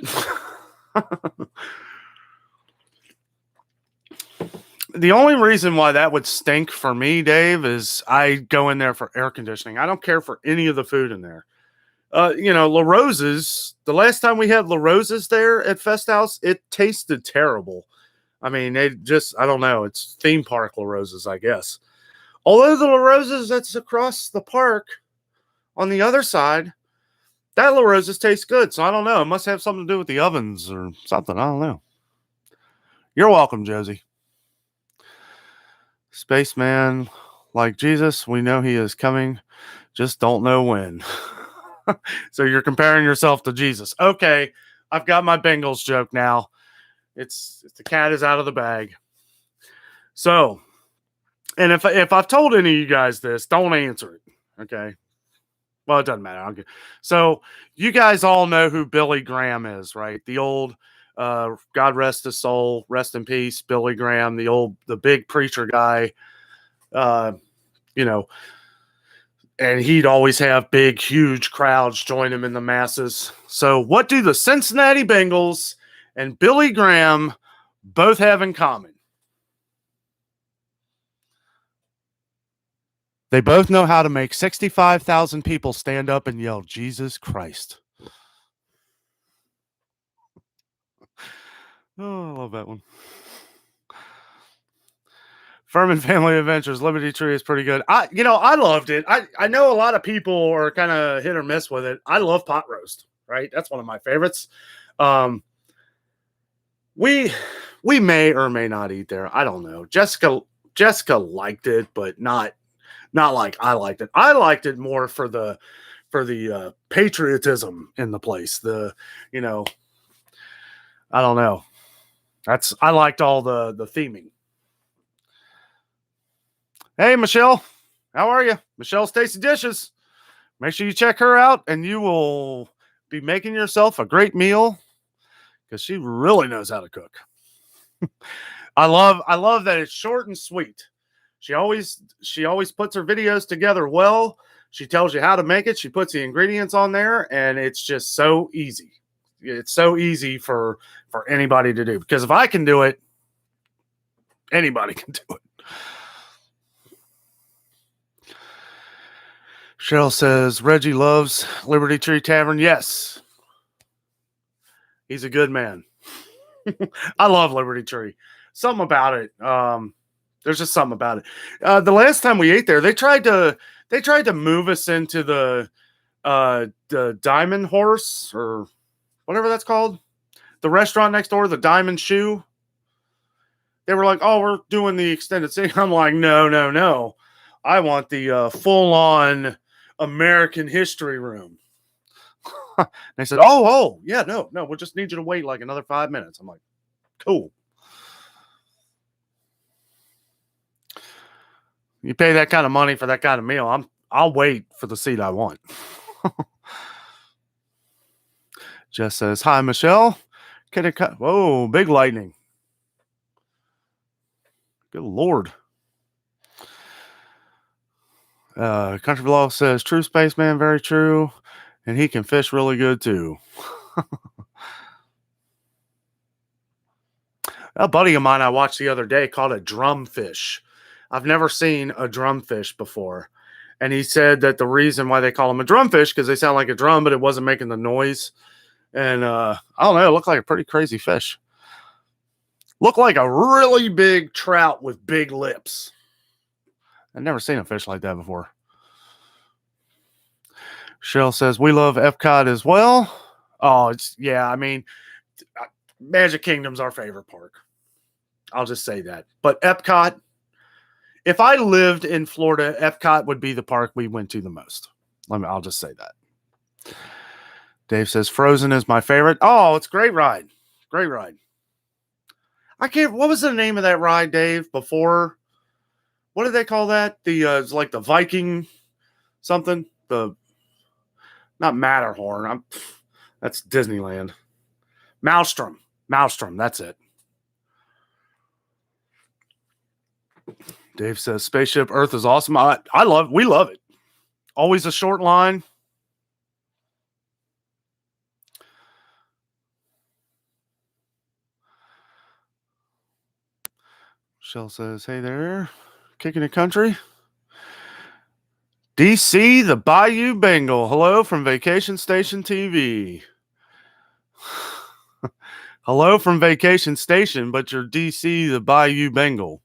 The only reason why that would stink for me, Dave, is I go in there for air conditioning. I don't care for any of the food in there. La Rosa's, the last time we had La Rosa's there at Fest House, it tasted terrible. I mean, I don't know. It's theme park La Rosa's, I guess. Although the La Rosa's that's across the park on the other side, that La Rosa's tastes good. So I don't know. It must have something to do with the ovens or something. I don't know. You're welcome, Josie. Spaceman, like Jesus, we know he is coming. Just don't know when. So you're comparing yourself to Jesus. Okay, I've got my Bengals joke now. It's the cat is out of the bag. So, and if I've told any of you guys this, don't answer it. Okay. Well, it doesn't matter. So you guys all know who Billy Graham is, right? The old, God rest his soul, rest in peace, Billy Graham, the big preacher guy. And he'd always have big, huge crowds join him in the masses. So what do the Cincinnati Bengals and Billy Graham both have in common? They both know how to make 65,000 people stand up and yell, Jesus Christ. Oh, I love that one. Furman Family Adventures, Liberty Tree is pretty good. I loved it. I know a lot of people are kind of hit or miss with it. I love pot roast, right? That's one of my favorites. We may or may not eat there. I don't know. Jessica liked it, but not like I liked it. I liked it more for the patriotism in the place. I don't know. I liked all the theming. Hey, Michelle, how are you? Michelle's Tasty Dishes. Make sure you check her out, and you will be making yourself a great meal because she really knows how to cook. I love that it's short and sweet. She always puts her videos together well. She tells you how to make it. She puts the ingredients on there, and it's just so easy. It's so easy for anybody to do, because if I can do it, anybody can do it. Cheryl says, Reggie loves Liberty Tree Tavern. Yes. He's a good man. I love Liberty Tree. Something about it. There's just something about it. The last time we ate there, they tried to move us into the Diamond Horse, or whatever that's called. The restaurant next door, the Diamond Shoe. They were like, oh, we're doing the extended scene. I'm like, no. I want the full-on American history room. They said, oh, yeah, no, we'll just need you to wait like another 5 minutes. I'm like, cool. You pay that kind of money for that kind of meal, I'll wait for the seat I want. Jess says, hi, Michelle. Can it cut? Whoa, big lightning. Good Lord. Country Vlog says, true spaceman, very true. And he can fish really good too. A buddy of mine I watched the other day caught a drumfish. I've never seen a drumfish before. And he said that the reason why they call them a drumfish, because they sound like a drum, but it wasn't making the noise. And I don't know, it looked like a pretty crazy fish. Looked like a really big trout with big lips. I've never seen a fish like that before. Cheryl says, we love Epcot as well. Oh, Magic Kingdom's our favorite park. I'll just say that. But Epcot, if I lived in Florida, Epcot would be the park we went to the most. I'll just say that. Dave says, Frozen is my favorite. Oh, it's a great ride. Great ride. What was the name of that ride, Dave, before? What did they call that? It's like the Viking something. Not Matterhorn. That's Disneyland. Maelstrom. That's it. Dave says Spaceship Earth is awesome. We love it. Always a short line. Michelle says, hey there, kicking the country. DC, the Bayou Bengal. Hello from Vacation Station TV. Hello from Vacation Station, but you're DC, the Bayou Bengal.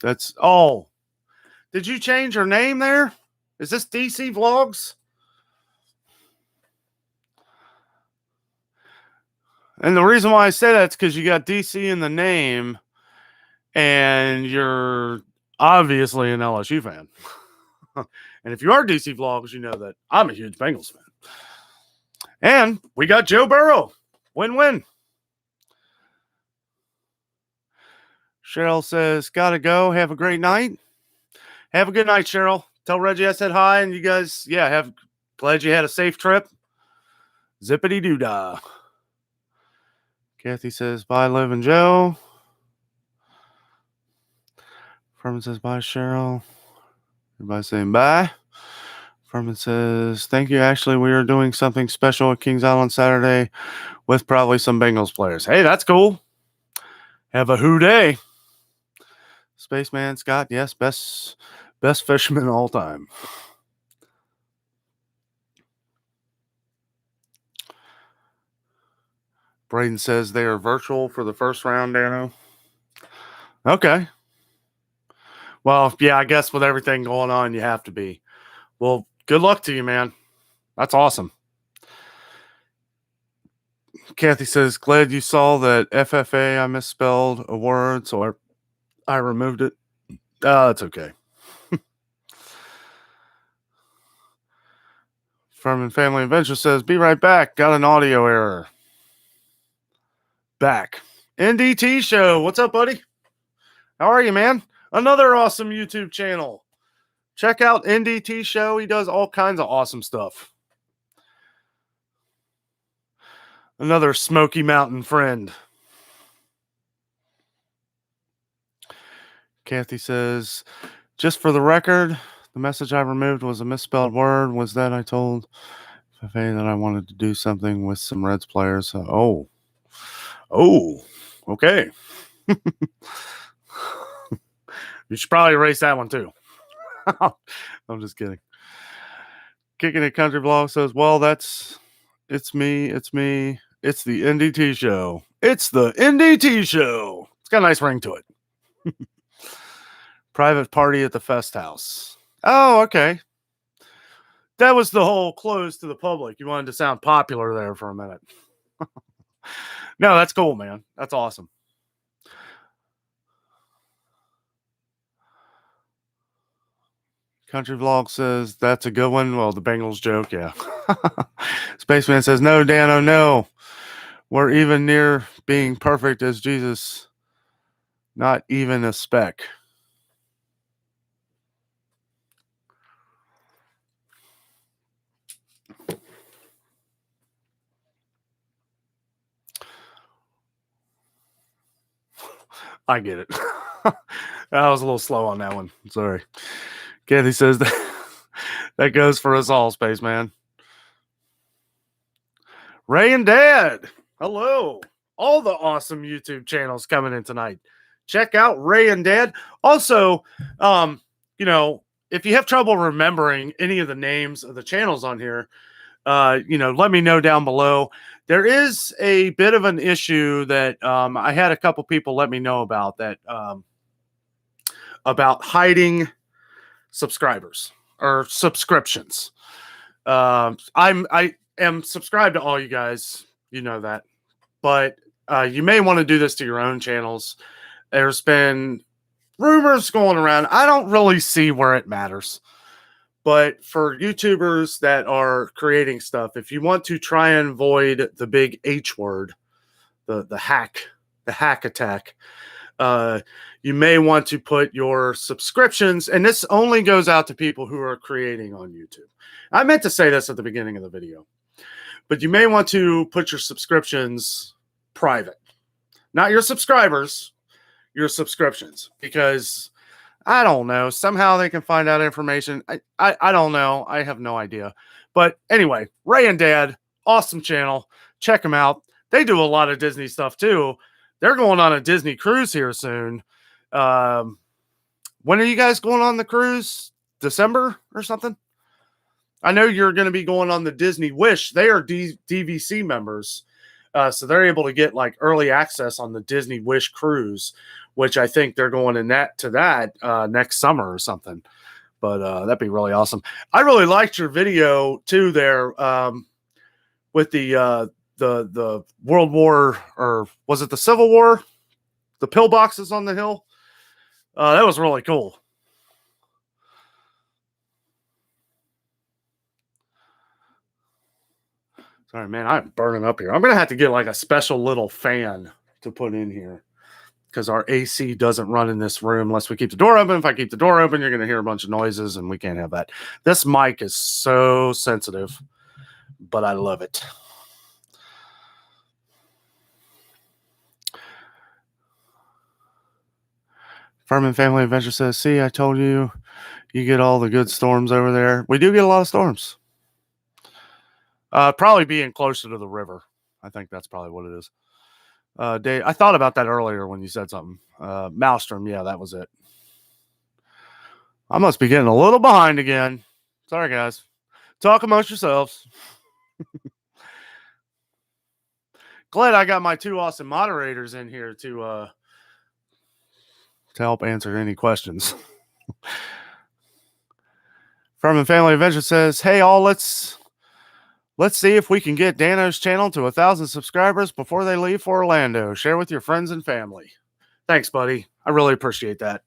That's, oh, did you change your name there? Is this DC Vlogs? And the reason why I say that's because you got DC in the name, and you're obviously an LSU fan. And if you are DC Vlogs, you know that I'm a huge Bengals fan. And we got Joe Burrow. Win-win. Cheryl says, gotta go. Have a great night. Have a good night, Cheryl. Tell Reggie I said hi, and you guys, glad you had a safe trip. Zippity-doo-dah. Kathy says, bye, Liv and Joe. Furman says, bye, Cheryl. Everybody saying bye. Furman says, thank you. Actually, we are doing something special at Kings Island Saturday with probably some Bengals players. Hey, that's cool. Have a who day. Spaceman Scott, yes, best fisherman of all time. Braden says they are virtual for the first round, Danno. Okay. Well, yeah, I guess with everything going on, you have to be. Well, good luck to you, man. That's awesome. Kathy says, glad you saw that FFA. I misspelled a word, so I removed it. That's okay. Furman Family Adventure says, be right back. Got an audio error. Back. NDT Show. What's up, buddy? How are you, man? Another awesome YouTube channel. Check out NDT Show. He does all kinds of awesome stuff. Another Smoky Mountain friend. Kathy says, just for the record, the message I removed was a misspelled word. Was that I told Fefe that I wanted to do something with some Reds players. Oh, okay. You should probably erase that one too. I'm just kidding. Kicking It Country Vlog says, well, it's me. It's the NDT Show. It's the NDT Show. It's got a nice ring to it. Private party at the Fest House. Oh, okay. That was the whole close to the public. You wanted to sound popular there for a minute. No, that's cool, man. That's awesome. Country Vlog says, that's a good one. Well, the Bengals joke, yeah. Spaceman says, no, Danno, no. We're even near being perfect as Jesus. Not even a speck. I get it. I was a little slow on that one. Sorry. Kathy says that goes for us all, Spaceman. Ray and Dad. Hello. All the awesome YouTube channels coming in tonight. Check out Ray and Dad. Also, if you have trouble remembering any of the names of the channels on here, let me know down below. There is a bit of an issue that I had a couple people let me know about that about hiding subscribers or subscriptions. I am subscribed to all you guys, you know that, but you may want to do this to your own channels. There's been rumors going around. I don't really see where it matters. But for YouTubers that are creating stuff, if you want to try and avoid the big H word, the hack attack, you may want to put your subscriptions, and this only goes out to people who are creating on YouTube. I meant to say this at the beginning of the video, but you may want to put your subscriptions private, not your subscribers. your subscriptions, because I don't know. Somehow they can find out information. I don't know. I have no idea. But anyway, Ray and Dad, awesome channel. Check them out. They do a lot of Disney stuff too. They're going on a Disney cruise here soon. When are you guys going on the cruise? December or something? I know you're going to be going on the Disney Wish. They are DVC members. So they're able to get like early access on the Disney Wish cruise, which I think they're going in to that next summer or something. But that'd be really awesome. I really liked your video too there with the World War, or was it the Civil War? The pillboxes on the hill. That was really cool. Sorry, man, I'm burning up here. I'm going to have to get like a special little fan to put in here, because our AC doesn't run in this room unless we keep the door open. If I keep the door open, you're going to hear a bunch of noises, and we can't have that. This mic is so sensitive, but I love it. Furman Family Adventure says, see, I told you, you get all the good storms over there. We do get a lot of storms. Probably being closer to the river. I think that's probably what it is. Dave, I thought about that earlier when you said something. Maelstrom, yeah, that was it. I must be getting a little behind again. Sorry, guys. Talk amongst yourselves. Glad I got my two awesome moderators in here to help answer any questions. Furman Family Adventure says, hey, all, let's see if we can get Danno's channel to 1,000 subscribers before they leave for Orlando. Share with your friends and family. Thanks, buddy. I really appreciate that.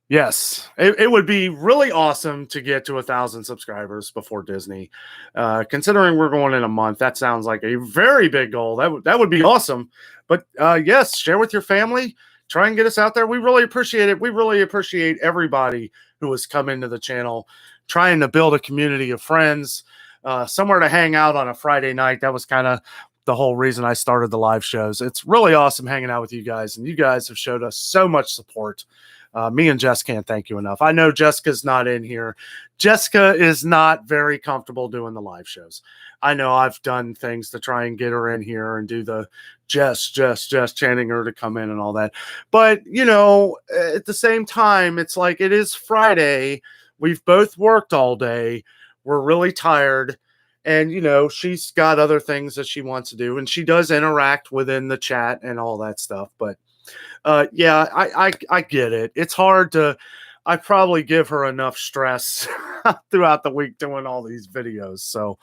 Yes, it would be really awesome to get to 1,000 subscribers before Disney. Considering we're going in a month, that sounds like a very big goal. That would be awesome. But yes, share with your family. Try and get us out there. We really appreciate it. We really appreciate everybody who has come into the channel, trying to build a community of friends, somewhere to hang out on a Friday night. That was kind of the whole reason I started the live shows. It's really awesome hanging out with you guys, and you guys have showed us so much support. Me and Jess can't thank you enough. I know Jessica's not in here. Jessica is not very comfortable doing the live shows. I know I've done things to try and get her in here and do the Jess chanting her to come in and all that. But, you know, at the same time, it's like it is Friday. We've both worked all day. We're really tired. And, you know, she's got other things that she wants to do. And she does interact within the chat and all that stuff. But yeah, I get it. It's hard to, I probably give her enough stress throughout the week doing all these videos. So,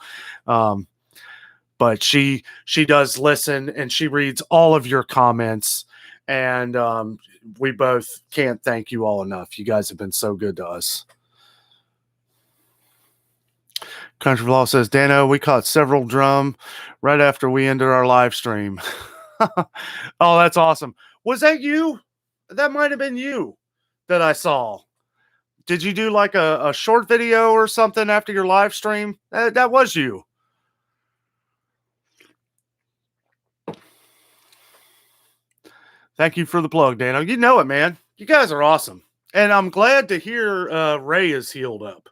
but she does listen, and she reads all of your comments, and we both can't thank you all enough. You guys have been so good to us. Country Law says, Danno, we caught several drum right after we ended our live stream. Oh, that's awesome. Was that you? That might have been you that I saw. Did you do like a short video or something after your live stream? That was you. Thank you for the plug, Danno. You know it, man. You guys are awesome. And I'm glad to hear Ray is healed up.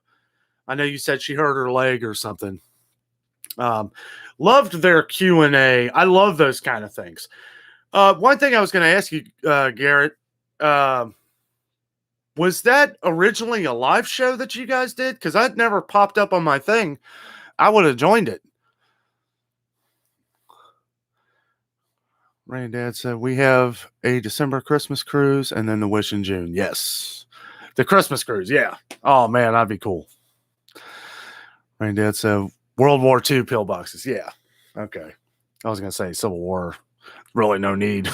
I know you said she hurt her leg or something. Loved their Q&A. I love those kind of things. One thing I was going to ask you, Garrett, was that originally a live show that you guys did? Because that never popped up on my thing. I would have joined it. Ray and Dad said, we have a December Christmas cruise and then the Wish in June. Yes. The Christmas cruise, yeah. Oh, man, that'd be cool. Ray and Dad said, World War II pillboxes. Yeah. Okay. I was going to say Civil War. Really no need.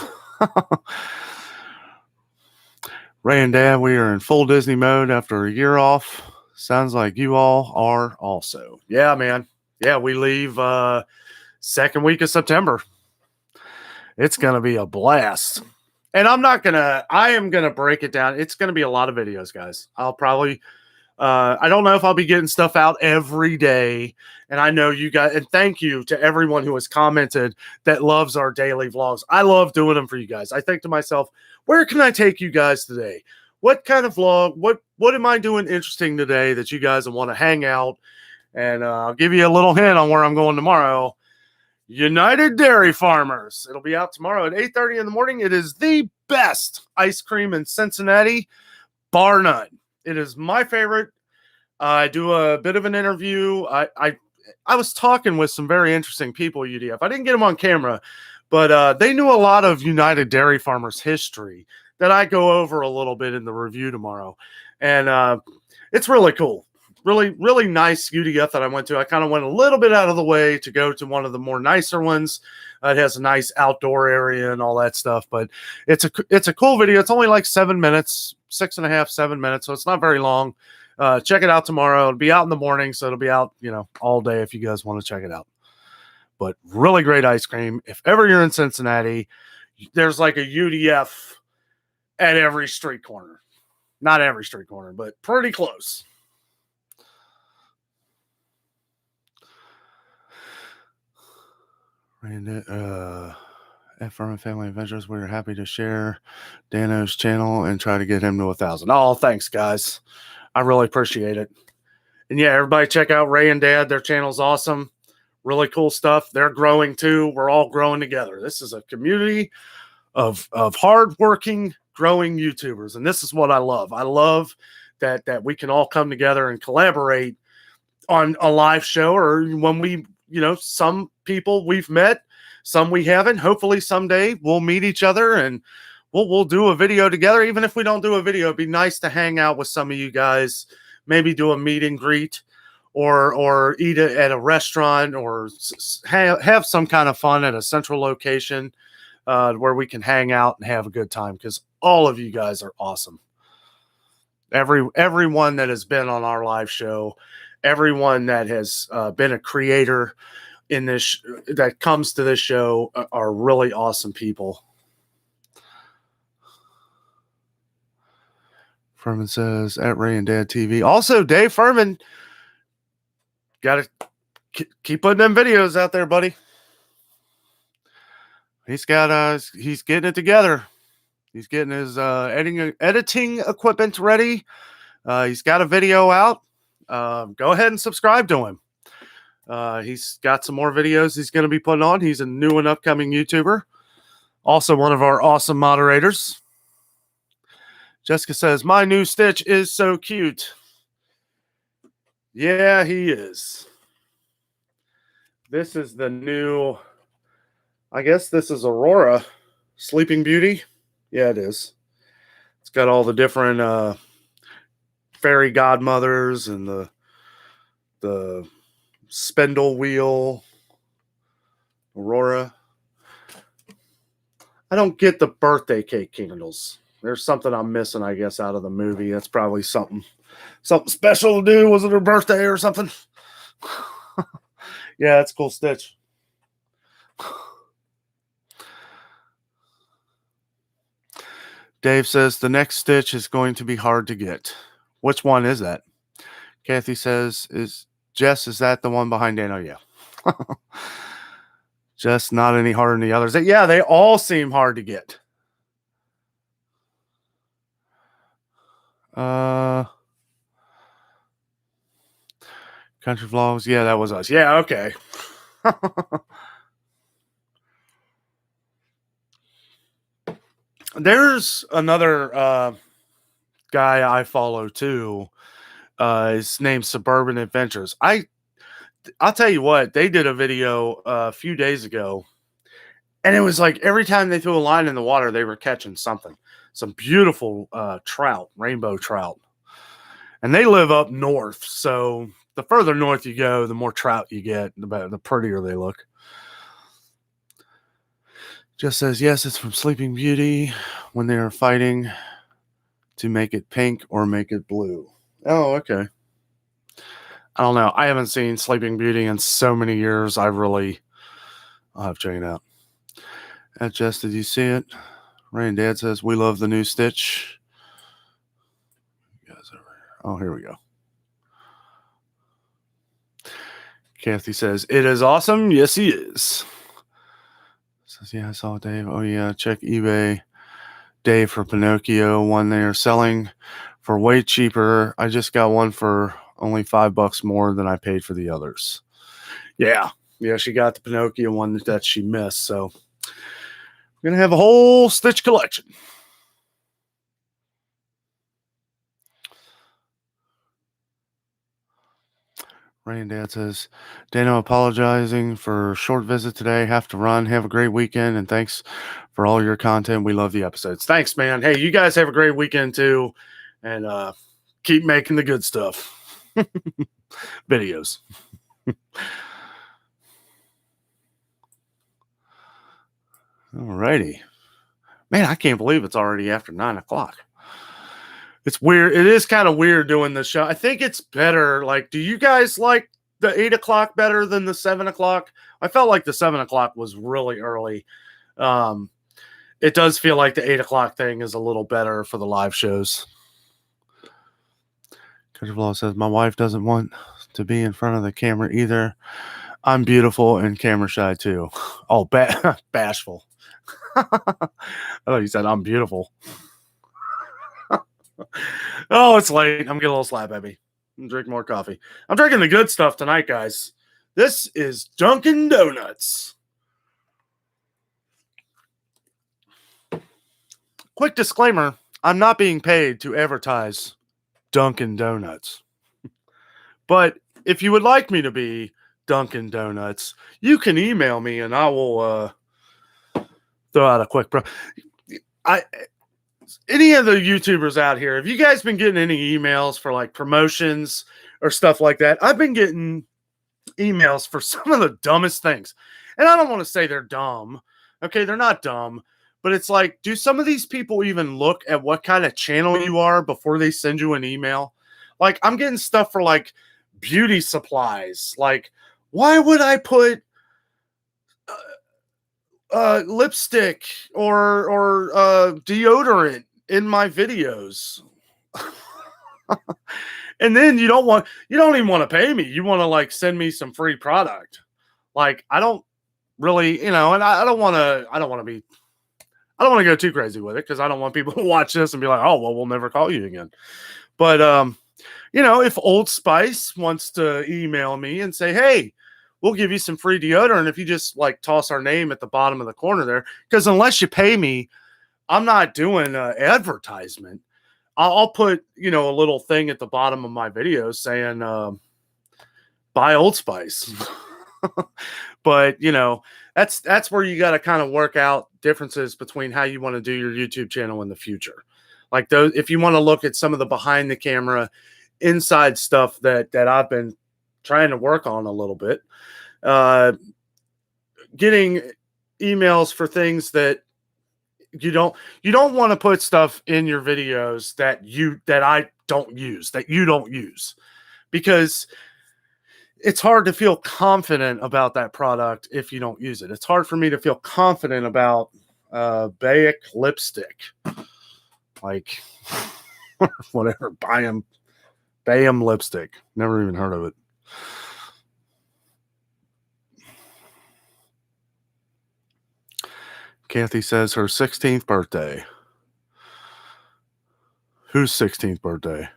Ray and Dad, we are in full Disney mode after a year off. Sounds like you all are also. Yeah, man. Yeah, we leave second week of September. It's going to be a blast. And I am going to break it down. It's going to be a lot of videos, guys. I'll probably I don't know if I'll be getting stuff out every day. And I know you guys, and thank you to everyone who has commented that loves our daily vlogs. I love doing them for you guys. I think to myself, where can I take you guys today? What kind of vlog? What am I doing interesting today that you guys want to hang out? And I'll give you a little hint on where I'm going tomorrow. United Dairy Farmers. It'll be out tomorrow at 8:30 in the morning. It is the best ice cream in Cincinnati, bar none. It is my favorite. I do a bit of an interview. I was talking with some very interesting people at UDF. I didn't get them on camera, but they knew a lot of United Dairy Farmers history that I go over a little bit in the review tomorrow. And it's really cool. Really, really nice UDF that I went to. I kind of went a little bit out of the way to go to one of the more nicer ones. It has a nice outdoor area and all that stuff, but it's a cool video. It's only like 7 minutes, 6.5, 7 minutes. So it's not very long. Check it out tomorrow. It'll be out in the morning. So it'll be out, all day if you guys want to check it out. But really great ice cream. If ever you're in Cincinnati, there's like a UDF at every street corner. Not every street corner, but pretty close. At Firm and Family Adventures, we're happy to share Danno's channel and try to get him to 1,000. Oh, thanks, guys. I really appreciate it. And yeah, everybody check out Ray and Dad. Their channel's awesome. Really cool stuff. They're growing too. We're all growing together. This is a community of hardworking, growing YouTubers. And this is what I love. I love that we can all come together and collaborate on a live show, or when we, some people we've met, some we haven't. Hopefully someday we'll meet each other and we'll do a video together. Even if we don't do a video, it'd be nice to hang out with some of you guys, maybe do a meet and greet or eat at a restaurant, or have some kind of fun at a central location where we can hang out and have a good time, because all of you guys are awesome. Everyone that has been on our live show, everyone that has been a creator in this, that comes to this show, are really awesome people. Furman says, at Ray and Dad TV. Also, Dave Furman, got to keep putting them videos out there, buddy. He's getting it together. He's getting his editing equipment ready. He's got a video out. Go ahead and subscribe to him. He's got some more videos he's going to be putting on. He's a new and upcoming YouTuber. Also one of our awesome moderators. Jessica says, my new Stitch is so cute. Yeah, he is. This is the new, I guess this is Aurora Sleeping Beauty. Yeah, it is. It's got all the different fairy godmothers and the spindle wheel. Aurora. I don't get the birthday cake candles. There's something I'm missing, I guess, out of the movie. That's probably something special to do. Was it her birthday or something? Yeah, that's a cool Stitch. Dave says the next Stitch is going to be hard to get. Which one is that? Kathy says, is that the one behind Danno? Yeah. Just not any harder than the others. Yeah, they all seem hard to get. Country Vlogs. Yeah, that was us. Yeah, okay. There's another guy I follow too. His name's Suburban Adventures. I'll tell you what, they did a video a few days ago, and it was like every time they threw a line in the water, they were catching something. Some beautiful trout, rainbow trout. And they live up north, so the further north you go, the more trout you get, the prettier they look. Just says, yes, it's from Sleeping Beauty when they are fighting to make it pink or make it blue. Oh, okay. I don't know. I haven't seen Sleeping Beauty in so many years. I'll have to check it out. Jess, did you see it? Ray and Dad says, we love the new Stitch. Oh, here we go. Kathy says, it is awesome. Yes, he is. Says, yeah, I saw Dave. Oh, yeah, check eBay. Dave for Pinocchio. One they are selling for way cheaper. I just got one for only $5 more than I paid for the others. Yeah. Yeah, she got the Pinocchio one that she missed. So we're going to have a whole Stitch collection. Rain Dad says, Danno apologizing for short visit today. Have to run. Have a great weekend. And thanks for all your content. We love the episodes. Thanks, man. Hey, you guys have a great weekend too. And keep making the good stuff. Videos. Alrighty. Man, I can't believe it's already after 9 o'clock. It's weird. It is kind of weird doing this show. I think it's better. Like, do you guys like the 8 o'clock better than the 7 o'clock? I felt like the 7 o'clock was really early. It does feel like the 8 o'clock thing is a little better for the live shows. Country Vlog says, my wife doesn't want to be in front of the camera either. I'm beautiful and camera shy too. Oh, bashful. I thought you said I'm beautiful. Oh, it's late. I'm getting a little slap, baby. I'm drinking more coffee. I'm drinking the good stuff tonight, guys. This is Dunkin' Donuts. Quick disclaimer, I'm not being paid to advertise Dunkin' Donuts. But if you would like me to be Dunkin' Donuts, you can email me and I will throw out a quick any of the YouTubers out here, have you guys been getting any emails for like promotions or stuff like that? I've been getting emails for some of the dumbest things. And I don't want to say they're dumb. Okay, they're not dumb. But it's like, do some of these people even look at what kind of channel you are before they send you an email? Like, I'm getting stuff for like beauty supplies. Like, why would I put lipstick or deodorant in my videos? And then you don't even want to pay me. You want to like send me some free product. Like, I don't really, and I don't want to go too crazy with it because I don't want people to watch this and be like, oh, well, we'll never call you again. But, if Old Spice wants to email me and say, hey, we'll give you some free deodorant if you just like toss our name at the bottom of the corner there. Because unless you pay me, I'm not doing an advertisement. I'll put, a little thing at the bottom of my videos saying, buy Old Spice. But, that's where you got to kind of work out differences between how you want to do your YouTube channel in the future. Like those, if you want to look at some of the behind the camera inside stuff that I've been trying to work on a little bit, getting emails for things that you don't want to put stuff in your videos that you don't use, because it's hard to feel confident about that product if you don't use it. It's hard for me to feel confident about Bayak lipstick, like whatever, Bayam lipstick. Never even heard of it. Kathy says her 16th birthday. Whose 16th birthday?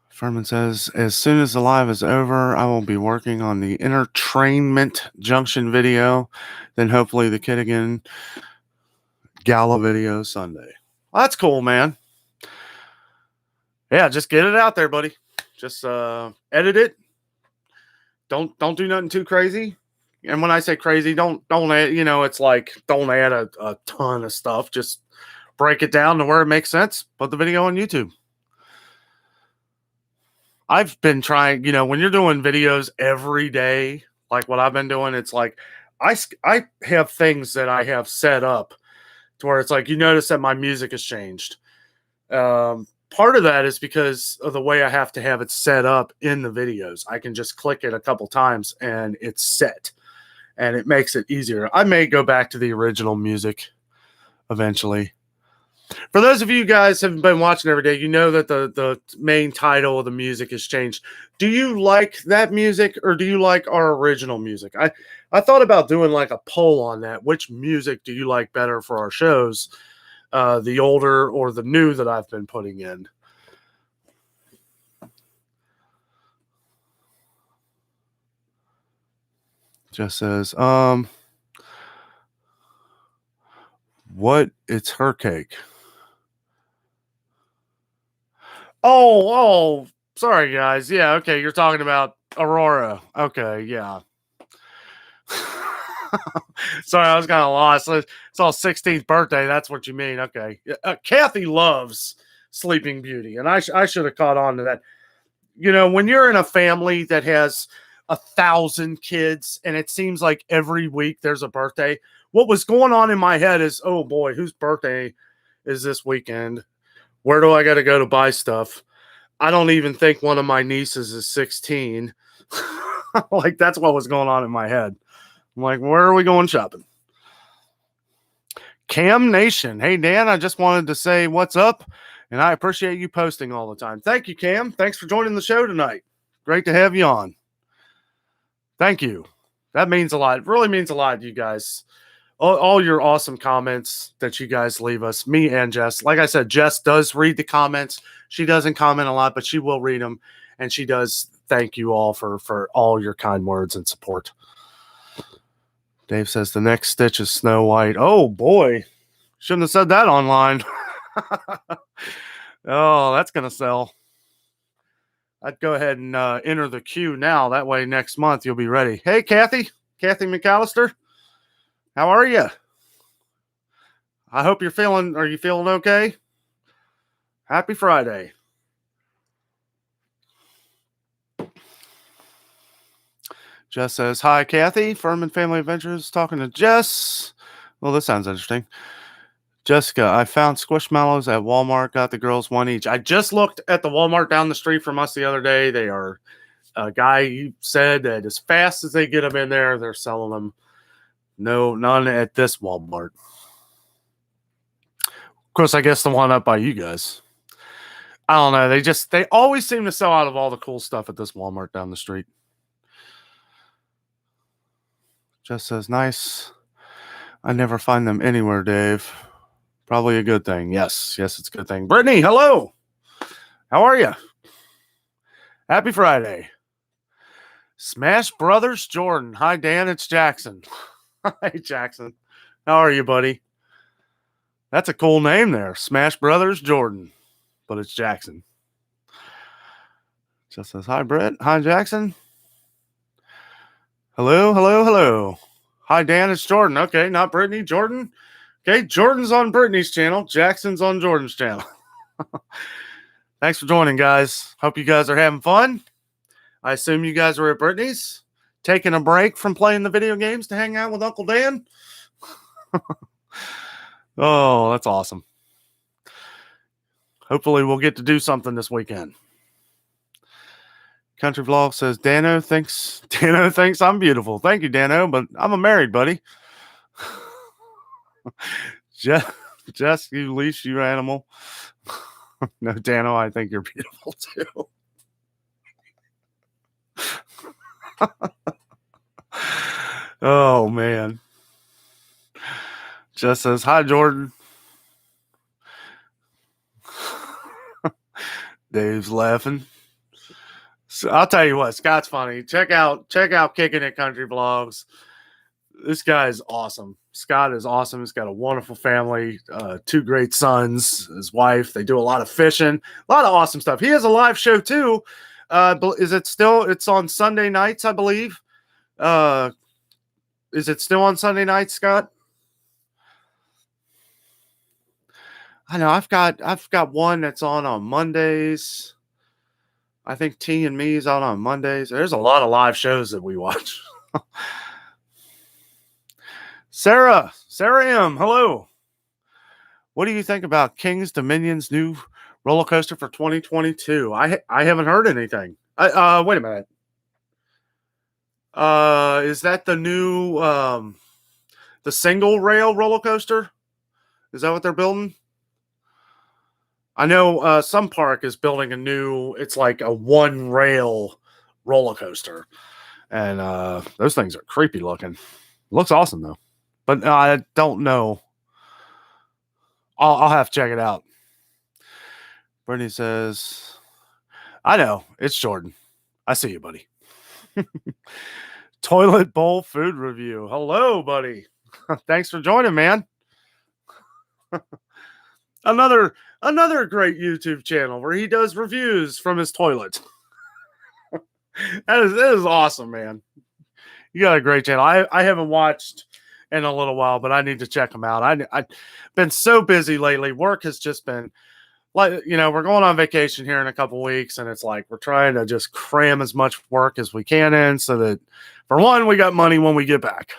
Furman says, as soon as the live is over, I will be working on the entertainment junction video. Then hopefully the Kid Again gala video Sunday. Well, that's cool, man. Yeah, just get it out there, buddy. Just edit it. Don't do nothing too crazy. And when I say crazy, don't add, it's like, don't add a ton of stuff. Just break it down to where it makes sense. Put the video on YouTube. I've been trying, when you're doing videos every day, like what I've been doing, it's like I have things that I have set up to where it's like, you notice that my music has changed. Part of that is because of the way I have to have it set up in the videos. I can just click it a couple times and it's set. and it makes it easier. I may go back to the original music eventually. For those of you guys who have been watching every day, you know that the main title of the music has changed. Do you like that music, or do you like our original music? I thought about doing like a poll on that. Which music do you like better for our shows? The older or the new that I've been putting in? Just says, what? It's her cake. Oh, sorry, guys. Yeah, okay. You're talking about Aurora. Okay, yeah. Sorry, I was kind of lost. It's all 16th birthday. That's what you mean. Okay. Kathy loves Sleeping Beauty, and I should have caught on to that. You know, when you're in a family that has 1,000 kids and it seems like every week there's a birthday, what was going on in my head is, oh boy, whose birthday is this weekend? Where do I got to go to buy stuff? I don't even think one of my nieces is 16. Like, that's what was going on in my head. I'm like, where are we going shopping? Cam Nation. Hey, Dan, I just wanted to say what's up, and I appreciate you posting all the time. Thank you, Cam. Thanks for joining the show tonight. Great to have you on. Thank you. That means a lot. It really means a lot, you guys. All your awesome comments that you guys leave us, me and Jess. Like I said, Jess does read the comments. She doesn't comment a lot, but she will read them, and she does thank you all for all your kind words and support. Dave says the next Stitch is Snow White. Oh, boy. Shouldn't have said that online. Oh, that's going to sell. I'd go ahead and enter the queue now. That way next month you'll be ready. Hey, Kathy McAllister. How are you? I hope are you feeling okay? Happy Friday. Jess says, hi, Kathy. Furman Family Adventures talking to Jess. Well, this sounds interesting. Jessica, I found Squishmallows at Walmart. Got the girls one each. I just looked at the Walmart down the street from us the other day. They are, a guy said that as fast as they get them in there, they're selling them. No, none at this Walmart. Of course, I guess the one up by you guys. I don't know. They always seem to sell out of all the cool stuff at this Walmart down the street. Just says, nice. I never find them anywhere, Dave. Probably a good thing. Yes, it's a good thing. Brittany, hello. How are you? Happy Friday. Smash Brothers Jordan. Hi, Dan. It's Jackson. Hi, Jackson. How are you, buddy? That's a cool name there. Smash Brothers Jordan. But it's Jackson. Just says, hi, Brett. Hi, Jackson. Hello. Hi, Dan. It's Jordan. Okay, not Brittany. Jordan. Okay, Jordan's on Brittany's channel. Jackson's on Jordan's channel. Thanks for joining, guys. Hope you guys are having fun. I assume you guys are at Brittany's, taking a break from playing the video games to hang out with Uncle Dan. Oh, that's awesome. Hopefully we'll get to do something this weekend. Country Vlog says, Danno thinks I'm beautiful. Thank you, Danno, but I'm a married buddy. Jess, you leash, you animal. No, Danno, I think you're beautiful too. Oh, man. Jess says, hi, Jordan. Dave's laughing. So I'll tell you what, Scott's funny. Check out Kicking It Country Vlogs. This guy is awesome. Scott is awesome. He's got a wonderful family, 2 great sons, his wife. They do a lot of fishing, a lot of awesome stuff. He has a live show too. It's on Sunday nights, I believe. Is it still on Sunday nights, Scott? I know I've got one that's on Mondays. I think T and Me is on Mondays. There's a lot of live shows that we watch. Sarah M, hello. What do you think about King's Dominion's new roller coaster for 2022? I haven't heard anything. Wait a minute. Is that the new the single rail roller coaster? Is that what they're building? I know some park is building a new. It's like a one rail roller coaster, and those things are creepy looking. Looks awesome though, but I don't know. I'll have to check it out. Brittany says, "I know it's Jordan. I see you, buddy." Toilet bowl food review. Hello, buddy. Thanks for joining, man. Another great YouTube channel where he does reviews from his toilet. That is awesome, man. You got a great channel. I haven't watched in a little while, but I need to check them out. I've been so busy lately. Work has just been like, we're going on vacation here in a couple weeks, and it's like we're trying to just cram as much work as we can in so that, for one, we got money when we get back.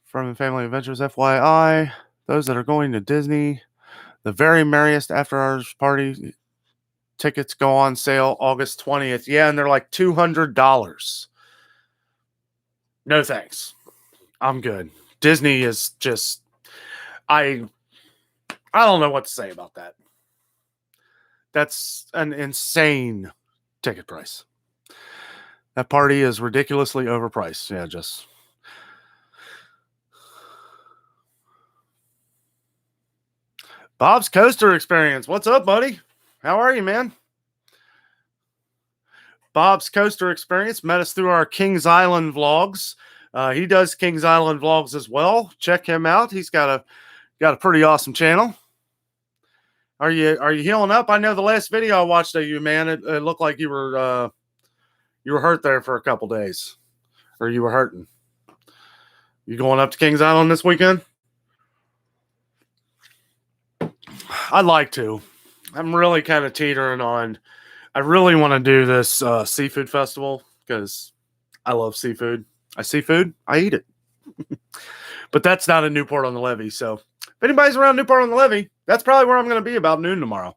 From Family Adventures, FYI, those that are going to Disney, the very merriest after hours party tickets go on sale August 20th. Yeah, and they're like $200. No thanks. I'm good. Disney is just I don't know what to say about that. That's an insane ticket price. That party is ridiculously overpriced. Yeah, just Bob's Coaster Experience. What's up, buddy? How are you, man? Bob's Coaster Experience met us through our Kings Island vlogs. He does Kings Island vlogs as well. Check him out. He's got a pretty awesome channel. Are you healing up? I know the last video I watched of you, man, it looked like you were hurt there for a couple days, or you were hurting. You going up to Kings Island this weekend? I'd like to. I'm really kind of teetering on. I really want to do this seafood festival because I love seafood. I see food, I eat it. But that's not in Newport on the Levee. So if anybody's around Newport on the Levee, that's probably where I'm going to be about noon tomorrow.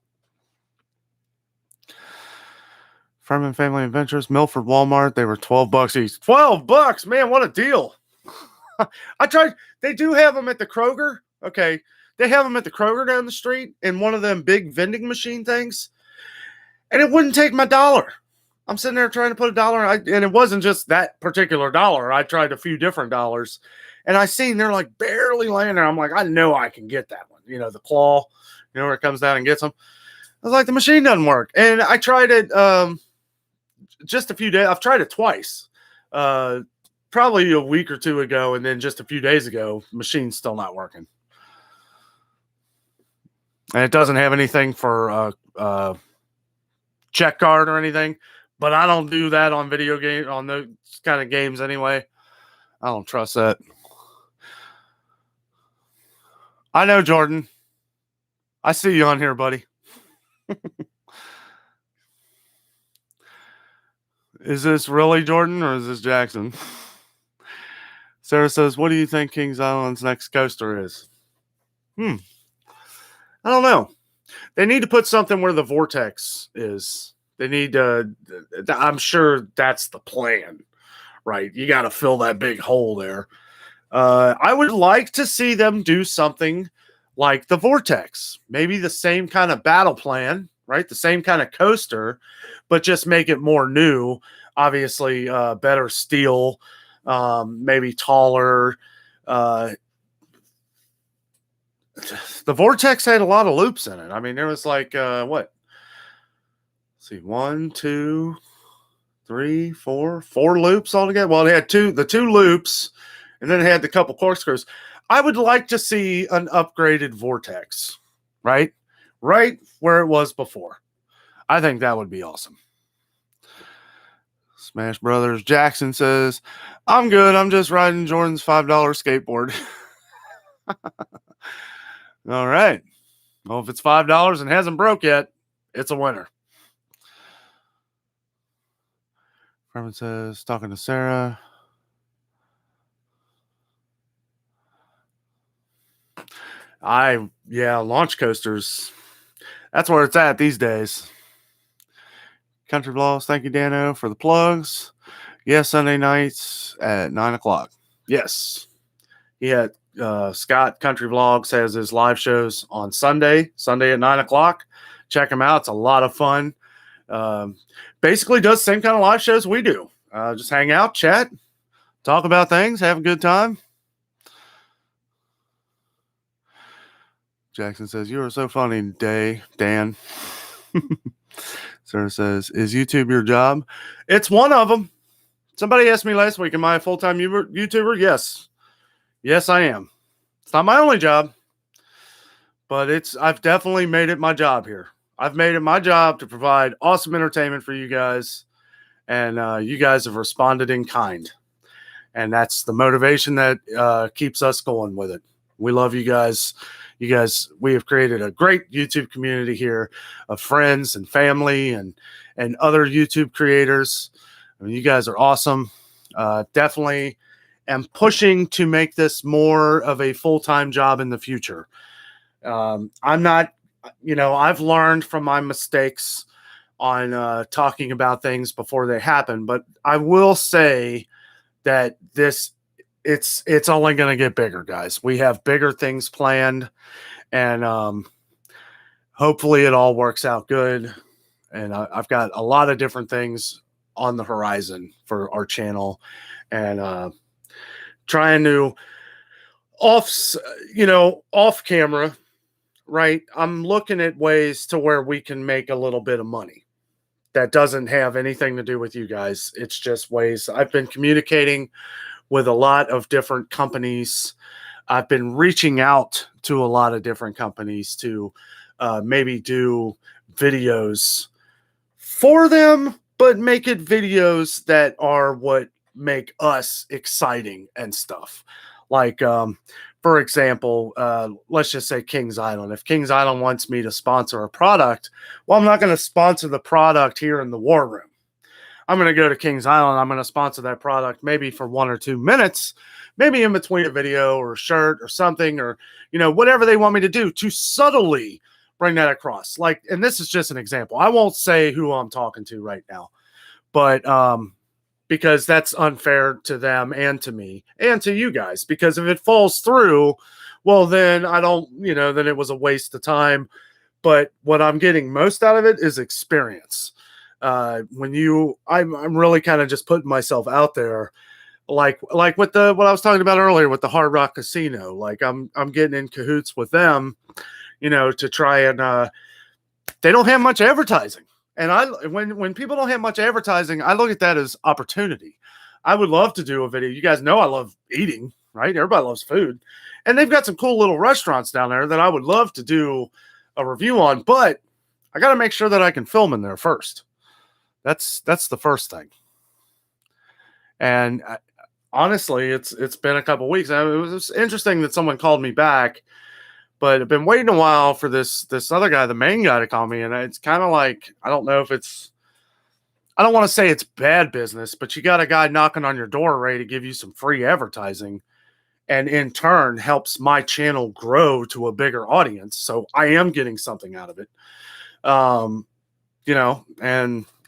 Farm and Family Adventures, Milford Walmart. They were $12 each. $12, man! What a deal! I tried. They do have them at the Kroger. Okay, they have them at the Kroger down the street in one of them big vending machine things, and it wouldn't take my dollar. I'm sitting there trying to put $1, and it wasn't just that particular dollar. I tried a few different dollars, and I seen they're like barely laying there. I'm like, I know I can get that one. The claw, where it comes down and gets them. I was like, the machine doesn't work, and I tried it just a few days. I've tried it twice, probably a week or two ago, and then just a few days ago, machine's still not working, and it doesn't have anything for check card or anything. But I don't do that on video games, on those kind of games anyway. I don't trust that. I know, Jordan. I see you on here, buddy. Is this really Jordan or is this Jackson? Sarah says, what do you think Kings Island's next coaster is? I don't know. They need to put something where the vortex is. They need to, I'm sure that's the plan, right? You got to fill that big hole there. I would like to see them do something like the vortex, maybe the same kind of battle plan, right? The same kind of coaster, but just make it more new. Obviously, better steel, maybe taller. The vortex had a lot of loops in it. I mean, there was like, what? Let's see, 1, 2, 3, 4 loops altogether. Well, it had the two loops, and then it had the couple corkscrews. I would like to see an upgraded vortex, right where it was before. I think that would be awesome. Smash Brothers Jackson says, I'm good. I'm just riding Jordan's $5 skateboard. All right. Well, if it's $5 and hasn't broke yet, it's a winner. Carmen says, talking to Sarah. Launch coasters. That's where it's at these days. Country Vlogs, thank you, Danno, for the plugs. Yes, Sunday nights at 9 o'clock. Yes. He had Scott Country Vlogs has his live shows on Sunday at 9 o'clock. Check him out. It's a lot of fun. Um, Basically does the same kind of live shows we do. Just hang out, chat, talk about things, have a good time. Jackson says, "You are so funny today, Dan." Sarah says, "Is YouTube your job?" It's one of them. Somebody asked me last week, am I a full-time YouTuber? Yes. Yes, I am. It's not my only job, but I've definitely made it my job here. I've made it my job to provide awesome entertainment for you guys, and you guys have responded in kind. And that's the motivation that keeps us going with it. We love you guys. We have created a great YouTube community here of friends and family and other YouTube creators. I mean, you guys are awesome. Definitely am pushing to make this more of a full-time job in the future. I'm not, I've learned from my mistakes on talking about things before they happen, but I will say that it's only going to get bigger, guys. We have bigger things planned, and hopefully it all works out good. And I've got a lot of different things on the horizon for our channel, and trying to off camera, right? I'm looking at ways to where we can make a little bit of money that doesn't have anything to do with you guys. It's just ways I've been communicating with a lot of different companies. I've been reaching out to a lot of different companies to maybe do videos for them, but make it videos that are what make us exciting and stuff. Like, for example, let's just say Kings Island. If Kings Island wants me to sponsor a product, well, I'm not going to sponsor the product here in the war room. I'm going to go to Kings Island. I'm going to sponsor that product maybe for 1 or 2 minutes, maybe in between a video or a shirt or something, or, whatever they want me to do to subtly bring that across. Like, and this is just an example. I won't say who I'm talking to right now, but because that's unfair to them and to me and to you guys, because if it falls through, well, then I don't, then it was a waste of time. But what I'm getting most out of it is experience. I'm really kind of just putting myself out there, like with what I was talking about earlier with the Hard Rock Casino. Like I'm getting in cahoots with them, to try and they don't have much advertising. And when people don't have much advertising, I look at that as opportunity. I would love to do a video. You guys know I love eating, right? Everybody loves food. And they've got some cool little restaurants down there that I would love to do a review on, but I got to make sure that I can film in there first. That's the first thing. And honestly, it's been a couple weeks. It was interesting that someone called me back, but I've been waiting a while for this other guy, the main guy, to call me. And it's kind of like, I don't know if I don't want to say it's bad business, but you got a guy knocking on your door ready to give you some free advertising, and in turn helps my channel grow to a bigger audience. So I am getting something out of it. And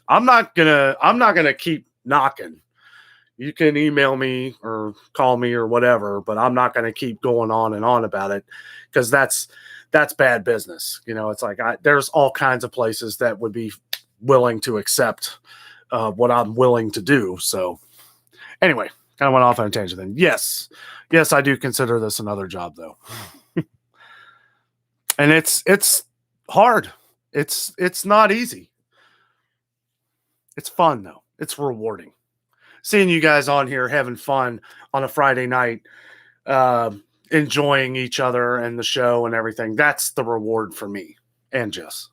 I'm not gonna keep knocking. You can email me or call me or whatever, but I'm not going to keep going on and on about it, because that's bad business. It's like there's all kinds of places that would be willing to accept what I'm willing to do. So anyway, kind of went off on a tangent then. Yes, I do consider this another job though. And it's hard. It's not easy. It's fun though. It's rewarding. Seeing you guys on here having fun on a Friday night, enjoying each other and the show and everything. That's the reward for me and Jess.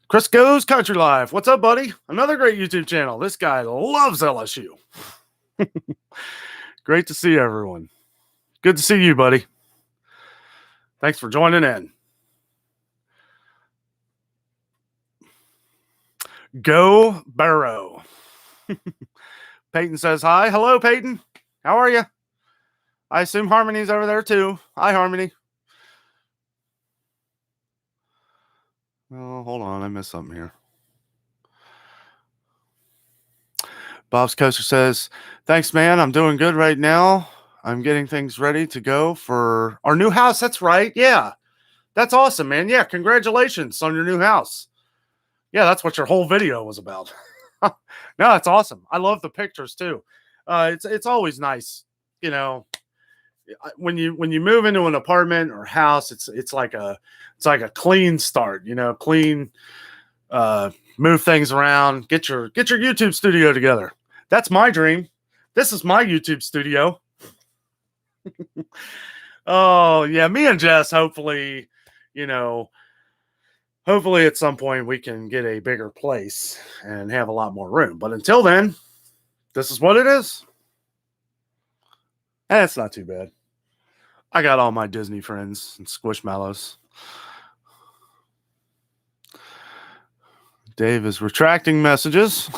Chris Goes Country Life. What's up, buddy? Another great YouTube channel. This guy loves LSU. Great to see everyone. Good to see you, buddy. Thanks for joining in. Go Barrow. Peyton says hi. Hello, Peyton. How are you? I assume Harmony's over there too. Hi, Harmony. Oh, hold on. I missed something here. Bob's Coaster says, thanks, man. I'm doing good right now. I'm getting things ready to go for our new house. That's right. Yeah. That's awesome, man. Yeah. Congratulations on your new house. Yeah. That's what your whole video was about. No, that's awesome. I love the pictures too. It's always nice, you know, when you move into an apartment or house, it's like a clean start, clean, move things around, get your YouTube studio together. That's my dream. This is my YouTube studio. Oh yeah, me and Jess, you know, hopefully at some point we can get a bigger place and have a lot more room. But until then, this is what it is. And it's not too bad. I got all my Disney friends and Squishmallows. Dave is retracting messages.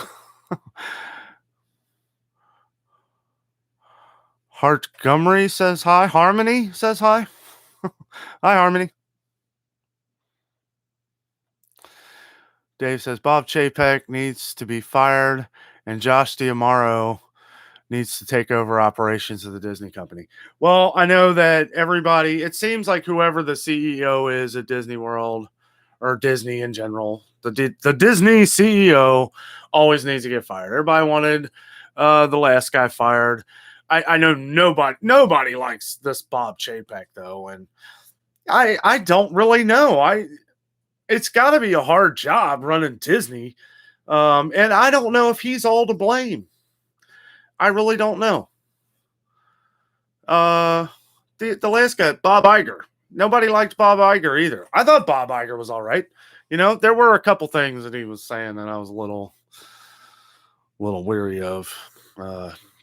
Hart Gumry says hi. Harmony says hi. Hi, Harmony. Dave says Bob Chapek needs to be fired and Josh D'Amaro needs to take over operations of the Disney company. Well, I know that everybody, it seems like whoever the CEO is at Disney World or Disney in general, the Disney CEO always needs to get fired. Everybody wanted the last guy fired. I know nobody likes this Bob Chapek though, and I don't really know. It's got to be a hard job running Disney, and I don't know if he's all to blame. I really don't know. The last guy, Bob Iger. Nobody liked Bob Iger either. I thought Bob Iger was all right. There were a couple things that he was saying that I was a little weary of.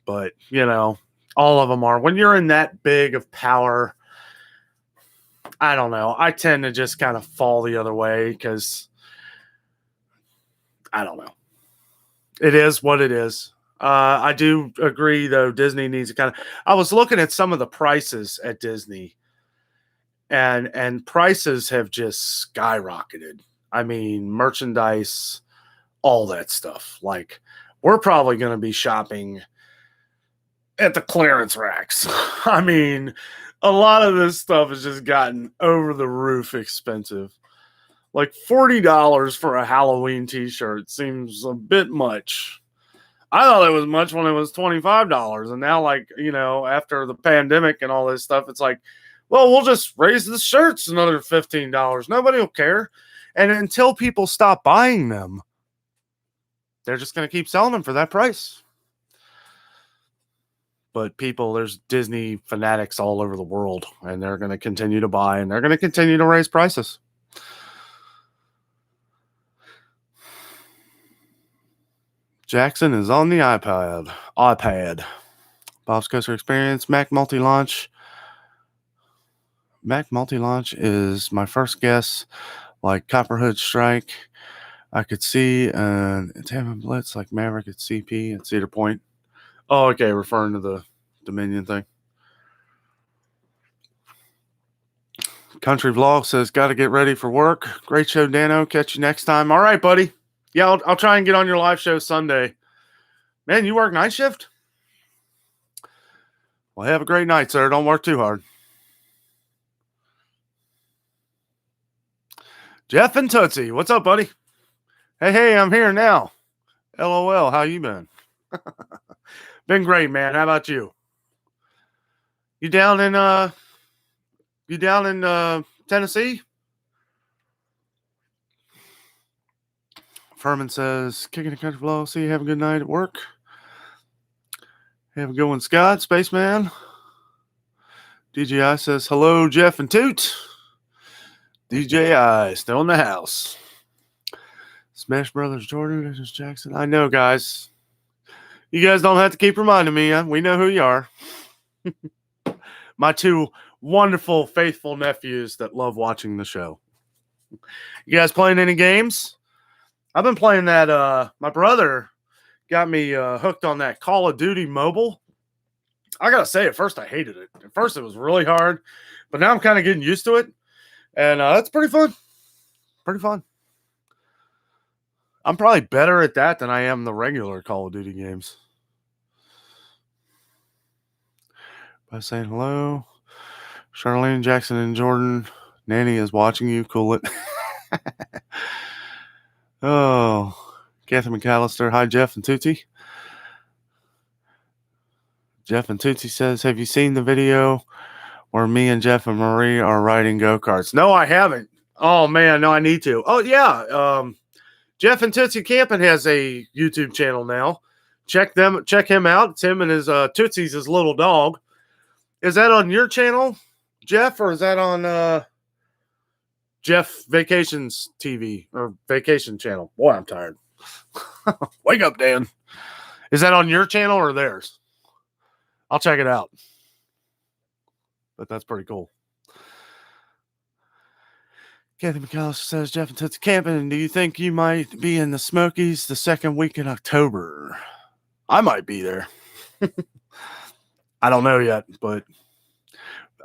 But all of them are. When you're in that big of power, I don't know. I tend to just kind of fall the other way because I don't know. It is what it is. I do agree, though. Disney needs to kind of. I was looking at some of the prices at Disney, and prices have just skyrocketed. I mean, merchandise, all that stuff. Like, we're probably going to be shopping at the clearance racks. I mean, a lot of this stuff has just gotten over the roof expensive. Like $40 for a Halloween t-shirt seems a bit much. I thought it was much when it was $25. And now, after the pandemic and all this stuff, it's like, well, we'll just raise the shirts another $15. Nobody will care. And until people stop buying them, they're just going to keep selling them for that price. But there's Disney fanatics all over the world, and they're going to continue to buy, and they're going to continue to raise prices. Jackson is on the iPad. Bob's Coaster Experience, Mac Multi-Launch. Mac Multi-Launch is my first guess, like Copperhood Strike. I could see Tampa Blitz like Maverick at CP at Cedar Point. Oh, okay, referring to the Dominion thing. Country Vlog says, got to get ready for work. Great show, Danno. Catch you next time. All right, buddy. Yeah, I'll try and get on your live show Sunday. Man, you work night shift? Well, have a great night, sir. Don't work too hard. Jeff and Tootsie, what's up, buddy? Hey, I'm here now. LOL, how you been? Been great, man. How about you? You down in Tennessee? Furman says, kicking the country flow. See you. Have a good night at work. Have a good one, Scott, Spaceman. DJI says, hello, Jeff and Toot. DJI still in the house. Smash Brothers Jordan, this is Jackson. I know, guys. You guys don't have to keep reminding me. We know who you are. My two wonderful, faithful nephews that love watching the show. You guys playing any games? I've been playing that. My brother got me hooked on that Call of Duty Mobile. I got to say, at first I hated it. At first it was really hard. But now I'm kind of getting used to it. And that's pretty fun. Pretty fun. I'm probably better at that than I am the regular Call of Duty games. By saying hello, Charlene, Jackson, and Jordan. Nanny is watching you. Cool it. Oh, Kathy McAllister. Hi, Jeff and Tootsie. Jeff and Tootsie says, have you seen the video where me and Jeff and Marie are riding go-karts? No, I haven't. Oh, man, no, I need to. Oh, yeah. Jeff and Tootsie Camping has a YouTube channel now. Check him out. It's him and his Tootsie's his little dog. Is that on your channel, Jeff, or is that on Jeff Vacations TV or Vacation Channel? Boy, I'm tired. Wake up, Dan. Is that on your channel or theirs? I'll check it out. But that's pretty cool. Kathy McAllister says, Jeff and Tootsie Camping, do you think you might be in the Smokies the second week in October? I might be there. I don't know yet, but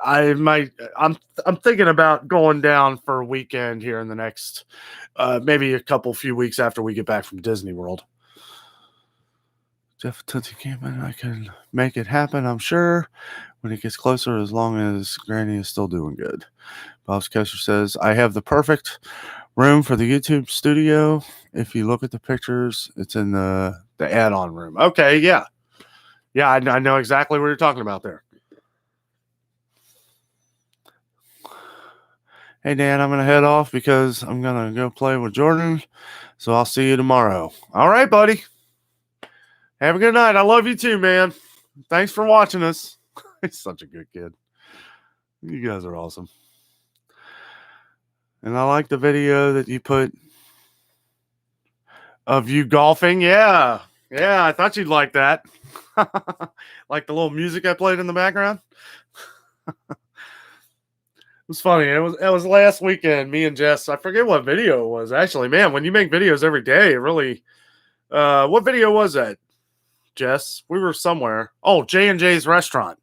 I might. I'm thinking about going down for a weekend here in the next, maybe a few weeks after we get back from Disney World. Jeff Tootsie Camping, I can make it happen, I'm sure, when it gets closer, as long as Granny is still doing good. Bob's Coaster says, I have the perfect room for the YouTube studio. If you look at the pictures, it's in the add-on room. Okay, yeah. Yeah, I know exactly what you're talking about there. Hey, Dan, I'm going to head off because I'm going to go play with Jordan. So I'll see you tomorrow. All right, buddy. Have a good night. I love you too, man. Thanks for watching us. He's such a good kid. You guys are awesome. And I like the video that you put of you golfing. Yeah. Yeah, I thought you'd like that. Like the little music I played in the background. It was funny. It was last weekend. Me and Jess. I forget what video it was. Actually, man, when you make videos every day, it really. What video was that, Jess? We were somewhere. Oh, J&J's restaurant.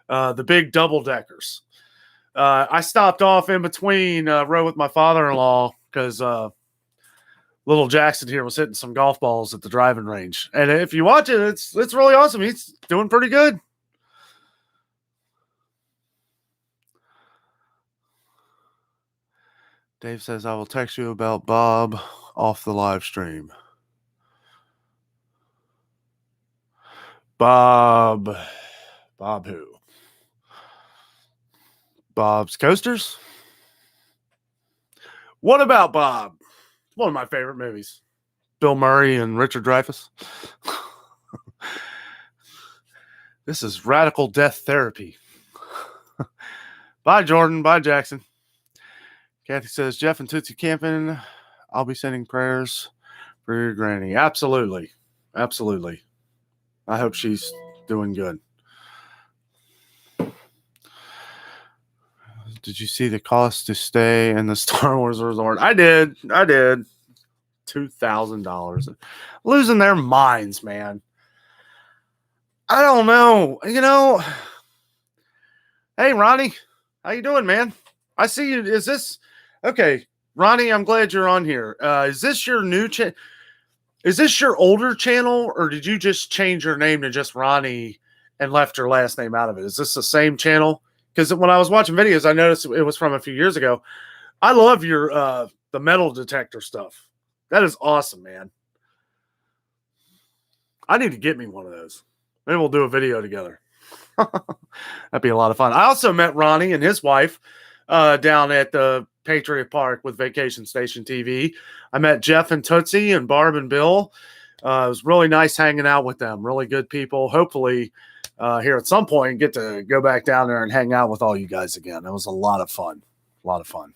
The big double deckers. I stopped off in between rode with my father-in-law because little Jackson here was hitting some golf balls at the driving range. And if you watch it, it's really awesome. He's doing pretty good. Dave says, I will text you about Bob off the live stream. Bob who? Bob's Coasters? What about Bob? One of my favorite movies. Bill Murray and Richard Dreyfuss. This is radical death therapy. Bye, Jordan. Bye, Jackson. Kathy says, Jeff and Tootsie Camping, I'll be sending prayers for your granny. Absolutely. Absolutely. I hope she's doing good. Did you see the cost to stay in the Star Wars resort? I did. $2,000. Losing their minds, man. I don't know. Hey, Ronnie. How you doing, man? I see you. Is this... Okay, Ronnie, I'm glad you're on here. Is this your new channel? Is this your older channel, or did you just change your name to just Ronnie and left your last name out of it? Is this the same channel? Because when I was watching videos, I noticed it was from a few years ago. I love your the metal detector stuff. That is awesome, man. I need to get me one of those. Maybe we'll do a video together. That'd be a lot of fun. I also met Ronnie and his wife down at the Patriot Park with Vacation Station TV. I met Jeff and Tootsie and Barb and Bill. It was really nice hanging out with them. Really good people. Hopefully here at some point get to go back down there and hang out with all you guys again. It was a lot of fun. A lot of fun.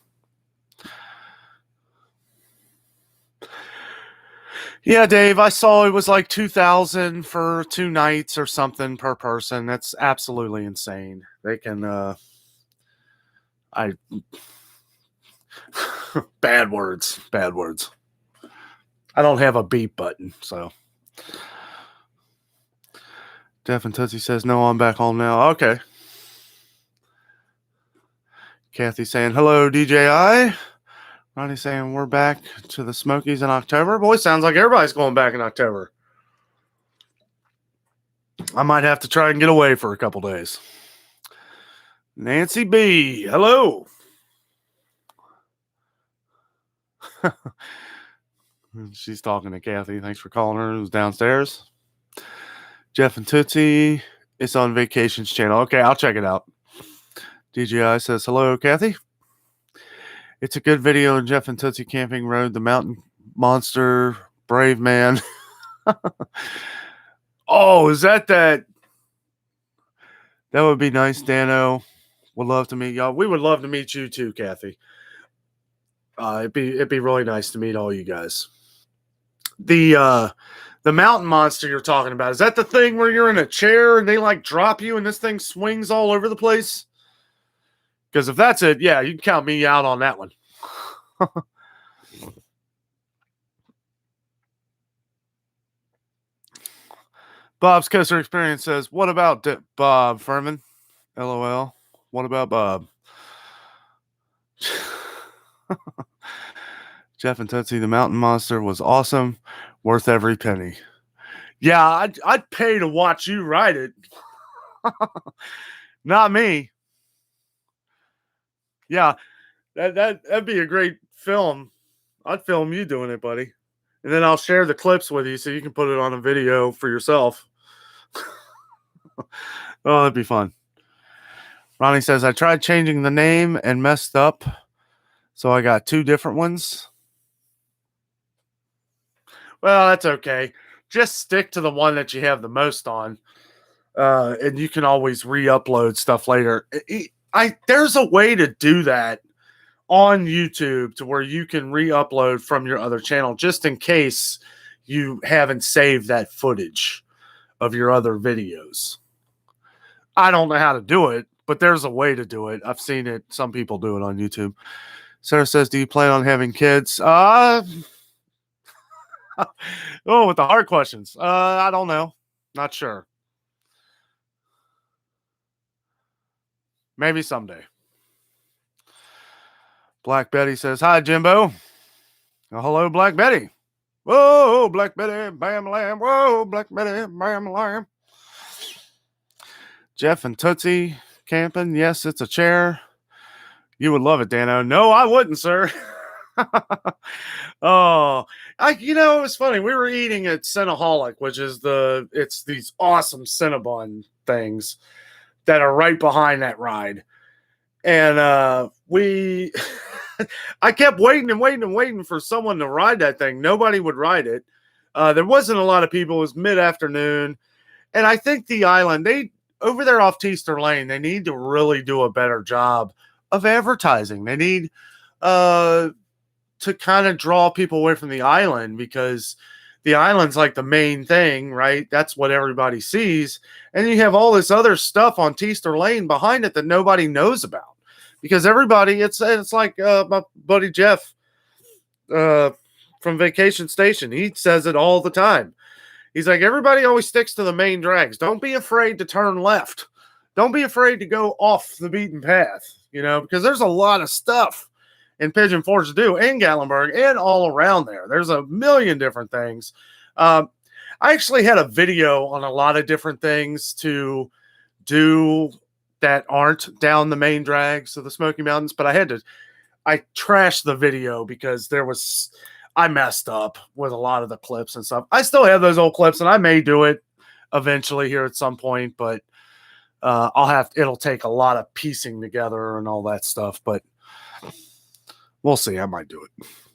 Yeah, Dave, I saw it was like $2,000 for 2 nights or something per person. That's absolutely insane. They can bad words. I don't have a beep button, so. Jeff and Tootsie says, no, I'm back home now. Okay. Kathy saying, hello, DJI. Ronnie saying we're back to the Smokies in October. Boy, sounds like everybody's going back in October. I might have to try and get away for a couple days. Nancy B, hello. She's talking to Kathy. Thanks for calling her. It was downstairs. Jeff and Tootsie, it's on Vacations channel. Okay, I'll check it out. DJI says, hello, Kathy. It's a good video on Jeff and Tootsie Camping Road, the mountain monster, brave man. Oh, is that? That would be nice, Danno. Would love to meet y'all. We would love to meet you too, Kathy. It'd be really nice to meet all you guys. The mountain monster you're talking about, is that the thing where you're in a chair and they like drop you and this thing swings all over the place? Because if that's it, yeah, you can count me out on that one. Bob's Coaster Experience says, what about Bob Furman? LOL. What about Bob? Jeff and Tootsie, the mountain monster was awesome. Worth every penny. Yeah, I'd pay to watch you ride it. Not me. Yeah, that'd be a great film. I'd film you doing it, buddy. And then I'll share the clips with you so you can put it on a video for yourself. Oh, that'd be fun. Ronnie says, I tried changing the name and messed up. So I got 2 different ones. Well, that's okay. Just stick to the one that you have the most on. And you can always re-upload stuff later. There's a way to do that on YouTube to where you can re-upload from your other channel just in case you haven't saved that footage of your other videos. I don't know how to do it, but there's a way to do it. I've seen it. Some people do it on YouTube. Sarah says, do you plan on having kids? Oh, with the hard questions. I don't know. Not sure. Maybe someday. Black Betty says, hi, Jimbo. Oh, hello, Black Betty. Whoa, Black Betty, bam, lamb. Whoa, Black Betty, bam, lamb. Jeff and Tootsie camping. Yes, it's a chair. You would love it, Danno. No, I wouldn't, sir. Oh, it was funny. We were eating at Cinnaholic, which is it's these awesome Cinnabon things that are right behind that ride. And I kept waiting for someone to ride that thing. Nobody would ride it. There wasn't a lot of people. It was mid-afternoon. And I think the island, over there off Teaster Lane, they need to really do a better job of advertising. They need to kind of draw people away from the island, because the island's like the main thing, right? That's what everybody sees. And you have all this other stuff on Teaster Lane behind it that nobody knows about, because everybody, it's like my buddy Jeff from Vacation Station. He says it all the time. He's like, everybody always sticks to the main drags. Don't be afraid to turn left. Don't be afraid to go off the beaten path, because there's a lot of stuff in Pigeon Forge to do, and Gatlinburg, and all around there. There's a million different things. I actually had a video on a lot of different things to do that aren't down the main drags of the Smoky Mountains, but I trashed the video because I messed up with a lot of the clips and stuff. I still have those old clips, and I may do it eventually here at some point, but it'll take a lot of piecing together and all that stuff, but we'll see. I might do it.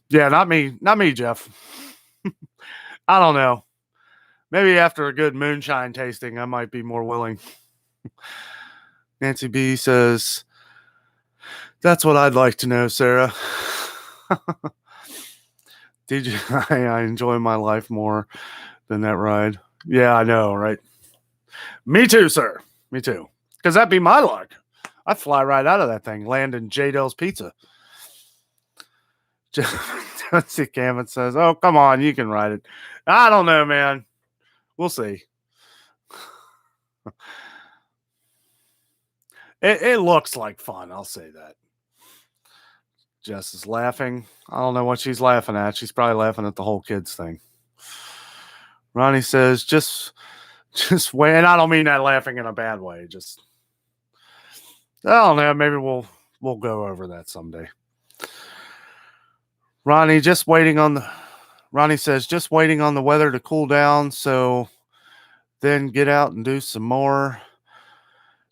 Yeah, not me, Jeff. I don't know. Maybe after a good moonshine tasting, I might be more willing. Nancy B says, that's what I'd like to know, Sarah. I enjoy my life more than that ride. Yeah, I know, right? Me too, sir. Me too. Because that'd be my luck. I'd fly right out of that thing, land in J. Dell's Pizza. Josie Cameron says, oh, come on, you can ride it. I don't know, man. We'll see. It looks like fun. I'll say that. Jess is laughing. I don't know what she's laughing at. She's probably laughing at the whole kids thing. Ronnie says, just wait. And I don't mean that laughing in a bad way. Just, I don't know. Maybe we'll go over that someday. Ronnie says, just waiting on the weather to cool down. So then get out and do some more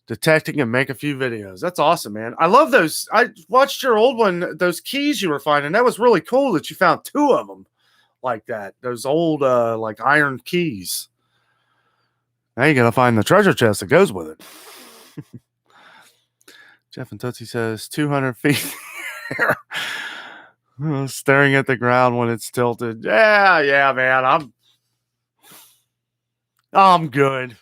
detecting and make a few videos. That's awesome, man. I love those. I watched your old one, those keys you were finding. That was really cool that you found 2 of them like that. Those old like iron keys. Now you gotta find the treasure chest that goes with it. Jeff and Tootsie says 200 feet staring at the ground when it's tilted. Yeah, man. I'm good.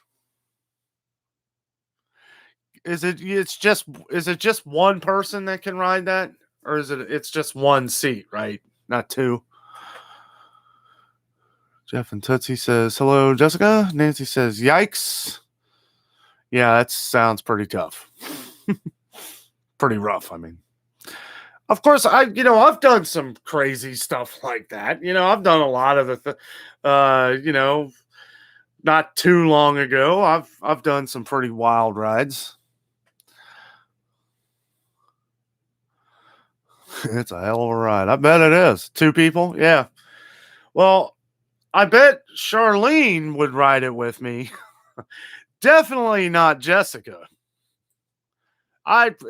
Is it just one person that can ride that? Or it's just one seat, right? Not 2. Jeff and Tootsie says, hello, Jessica. Nancy says, yikes. Yeah, that sounds pretty tough. Pretty rough, I mean. Of course, I've done some crazy stuff like that. I've done a lot of the, not too long ago, I've done some pretty wild rides. It's a hell of a ride. I bet it is. 2 people? Yeah. Well, I bet Charlene would ride it with me. Definitely not Jessica.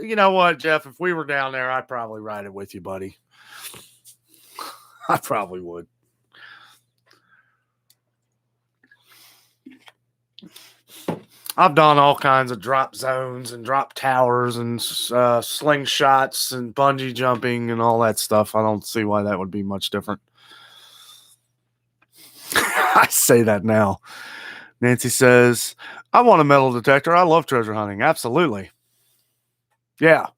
You know what, Jeff? If we were down there, I'd probably ride it with you, buddy. I probably would. I've done all kinds of drop zones and drop towers and slingshots and bungee jumping and all that stuff. I don't see why that would be much different. I say that now. Nancy says, I want a metal detector. I love treasure hunting. Absolutely. Yeah.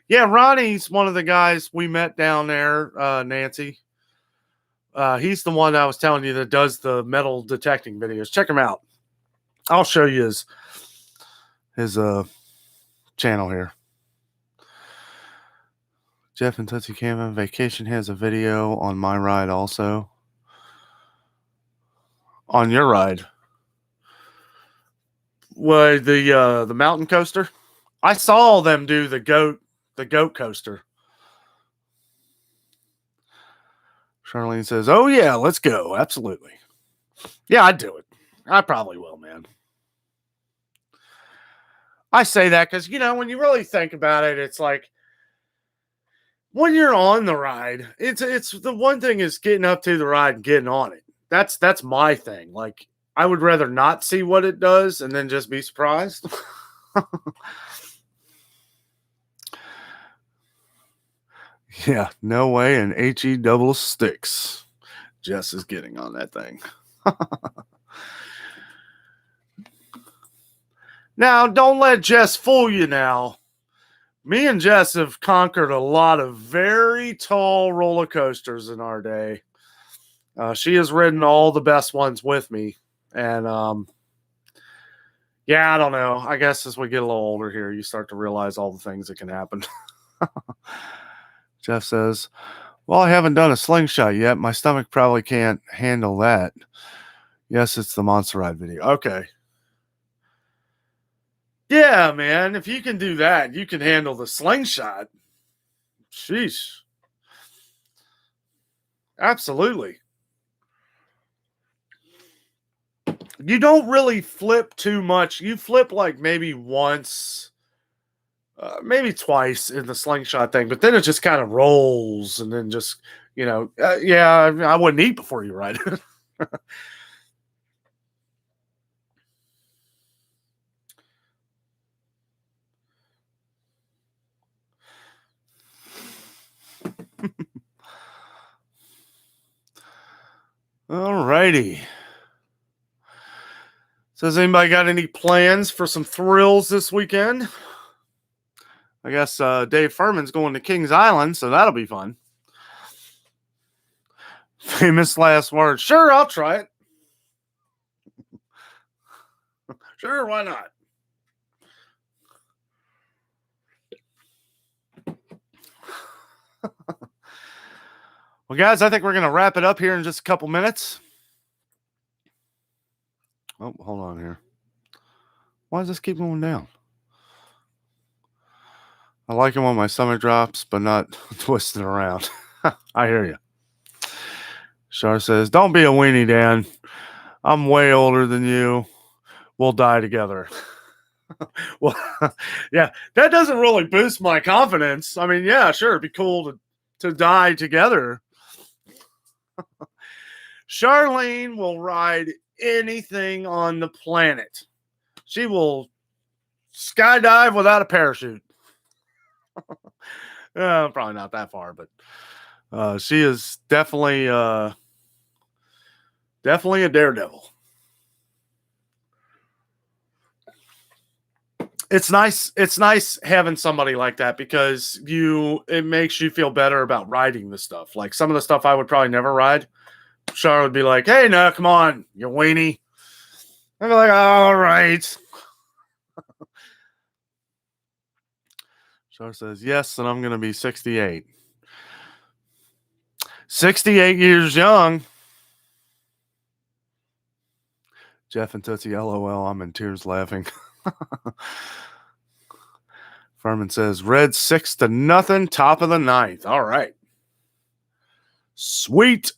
Yeah, Ronnie's one of the guys we met down there, Nancy. He's the one I was telling you that does the metal detecting videos. Check him out. I'll show you his channel here. Jeff and Tootsie Camping Vacation has a video on my ride also. On your ride. What, the mountain coaster? I saw them do the goat coaster. Charlene says, oh yeah, let's go. Absolutely. Yeah, I'd do it. I probably will, man. I say that because, when you really think about it, it's like when you're on the ride, it's the one thing is getting up to the ride and getting on it. That's my thing. Like, I would rather not see what it does and then just be surprised. Yeah, no way. And HE double sticks. Jess is getting on that thing. Now, don't let Jess fool you now. Me and Jess have conquered a lot of very tall roller coasters in our day. She has ridden all the best ones with me. And yeah, I don't know. I guess as we get a little older here, you start to realize all the things that can happen. Jeff says, well, I haven't done a slingshot yet. My stomach probably can't handle that. Yes, it's the Monster Ride video. Okay. Yeah, man. If you can do that, you can handle the slingshot. Sheesh. Absolutely. You don't really flip too much. You flip like maybe once, maybe twice in the slingshot thing, but then it just kind of rolls and then just, yeah, I wouldn't eat before you ride it. All righty. So has anybody got any plans for some thrills this weekend? I guess Dave Furman's going to Kings Island, so that'll be fun. Famous last words. Sure, I'll try it. Sure, why not? Well, guys, I think we're going to wrap it up here in just a couple minutes. Oh, hold on here. Why does this keep going down? I like it when my stomach drops, but not twisting around. I hear you. Shar says, don't be a weenie, Dan. I'm way older than you. We'll die together. Well, yeah, that doesn't really boost my confidence. I mean, yeah, sure, it'd be cool to die together. Charlene will ride anything on the planet. She will skydive without a parachute. Probably not that far, but she is definitely a daredevil. It's nice having somebody like that because it makes you feel better about riding the stuff. Like some of the stuff I would probably never ride. Char would be like, hey, no, come on, you weenie. I'd be like, all right. Char says, yes, and I'm going to be 68. 68 years young. Jeff and Tootsie, LOL, I'm in tears laughing. Furman says, red 6-0, top of the ninth. All right. Sweet.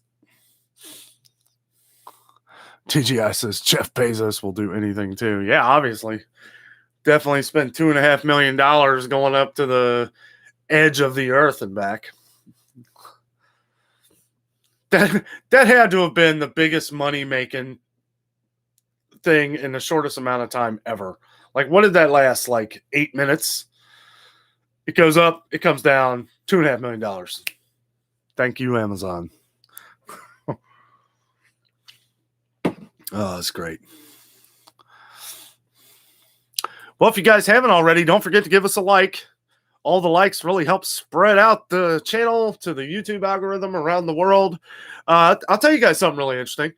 TGI says, Jeff Bezos will do anything too. Yeah, obviously. Definitely spent $2.5 million going up to the edge of the earth and back. That had to have been the biggest money-making thing in the shortest amount of time ever. Like, what did that last? Like 8 minutes? It goes up, it comes down, $2.5 million. Thank you, Amazon. Oh, that's great. Well, if you guys haven't already, don't forget to give us a like. All the likes really help spread out the channel to the YouTube algorithm around the world. I'll tell you guys something really interesting.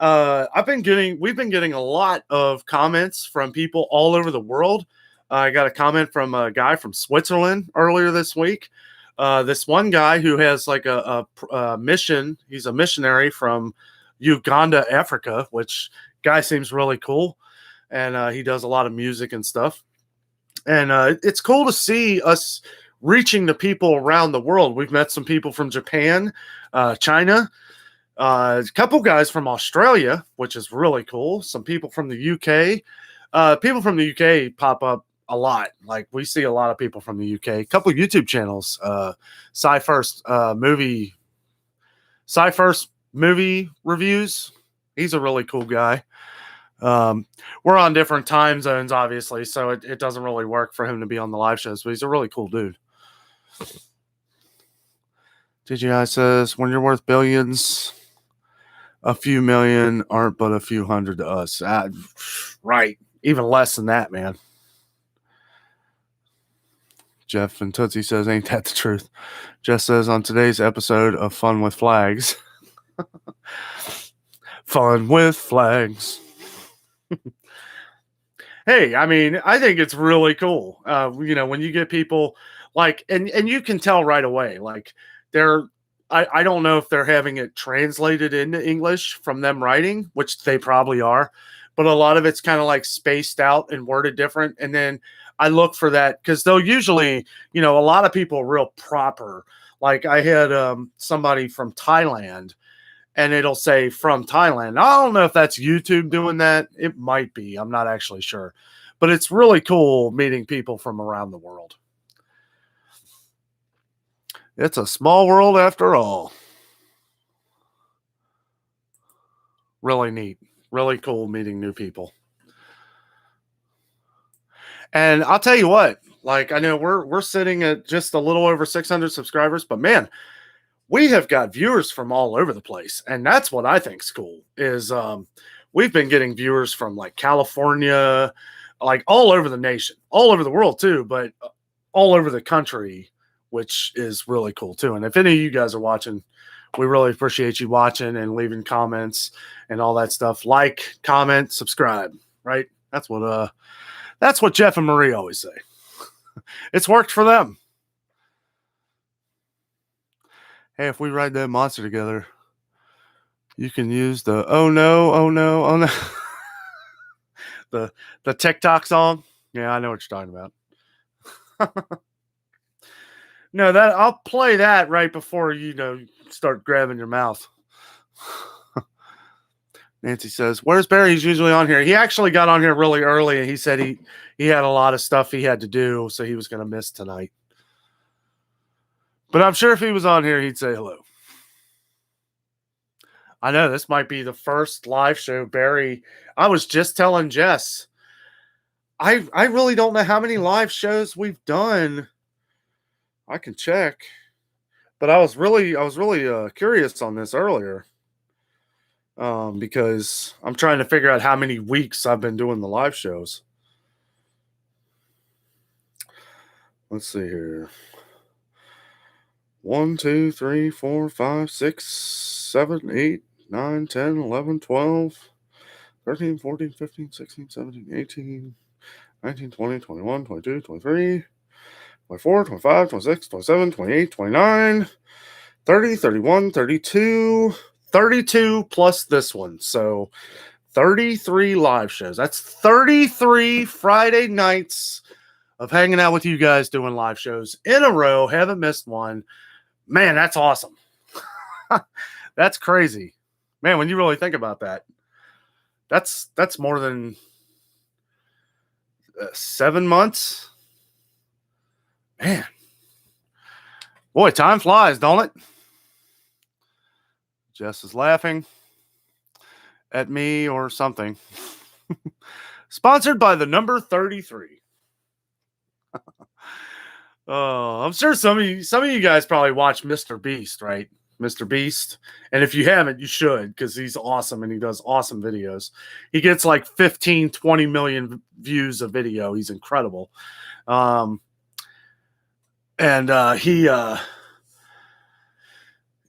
We've been getting a lot of comments from people all over the world. I got a comment from a guy from Switzerland earlier this week. This one guy who has like a mission. He's a missionary from Uganda, Africa, which guy seems really cool. And he does a lot of music and stuff. And it's cool to see us reaching the people around the world. We've met some people from Japan, China, a couple guys from Australia, which is really cool. Some people from the UK. People from the UK pop up a lot. Like we see a lot of people from the UK. A couple of YouTube channels. Sci First movie reviews. He's a really cool guy. We're on different time zones, obviously, so it doesn't really work for him to be on the live shows, but he's a really cool dude. TGI says, when you're worth billions, a few million aren't but a few hundred to us. Right. Even less than that, man. Jeff and Tootsie says, ain't that the truth? Jeff says, on today's episode of Fun with Flags. Fun with Flags. Hey, I mean, I think it's really cool. When you get people like, and you can tell right away, like I don't know if they're having it translated into English from them writing, which they probably are, but a lot of it's kind of like spaced out and worded different. And then I look for that because they'll usually, a lot of people are real proper. Like I had somebody from Thailand. And it'll say from Thailand. I don't know if that's YouTube doing that. It might be. I'm not actually sure. But it's really cool meeting people from around the world. It's a small world after all. Really neat. Really cool meeting new people. And I'll tell you what, like I know we're sitting at just a little over 600 subscribers, but man, we have got viewers from all over the place. And that's what I think is cool is we've been getting viewers from like California, like all over the nation, all over the world too, but all over the country, which is really cool too. And if any of you guys are watching, we really appreciate you watching and leaving comments and all that stuff. Like, comment, subscribe, right? That's what Jeff and Marie always say. It's worked for them. Hey, if we ride that monster together, you can use the oh no, oh no, oh no. the TikTok song. Yeah, I know what you're talking about. No, that I'll play that right before start grabbing your mouth. Nancy says, "Where's Barry? He's usually on here. He actually got on here really early, and he said he had a lot of stuff he had to do, so he was going to miss tonight. But I'm sure if he was on here, he'd say hello." I know this might be the first live show Barry. I was just telling Jess, I really don't know how many live shows we've done. I can check, but I was really curious on this earlier. Because I'm trying to figure out how many weeks I've been doing the live shows. Let's see here. 1, 2, 3, 4, 5, 6, 7, 8, 9, 10, 11, 12, 13, 14, 15, 16, 17, 18, 19, 20, 21, 22, 23, 24, 25, 26, 27, 28, 29, 30, 31, 32, 32 plus this one. So 33 live shows. That's 33 Friday nights of hanging out with you guys doing live shows in a row. Haven't missed one. Man, that's awesome. That's crazy. Man, when you really think about that, that's more than 7 months. Man. Boy, time flies, don't it? Jess is laughing at me or something. Sponsored by the number 33. Oh, I'm sure some of you guys probably watch Mr. Beast, right? Mr. Beast. And if you haven't, you should, because he's awesome and he does awesome videos. He gets like 15, 20 million views a video. He's incredible.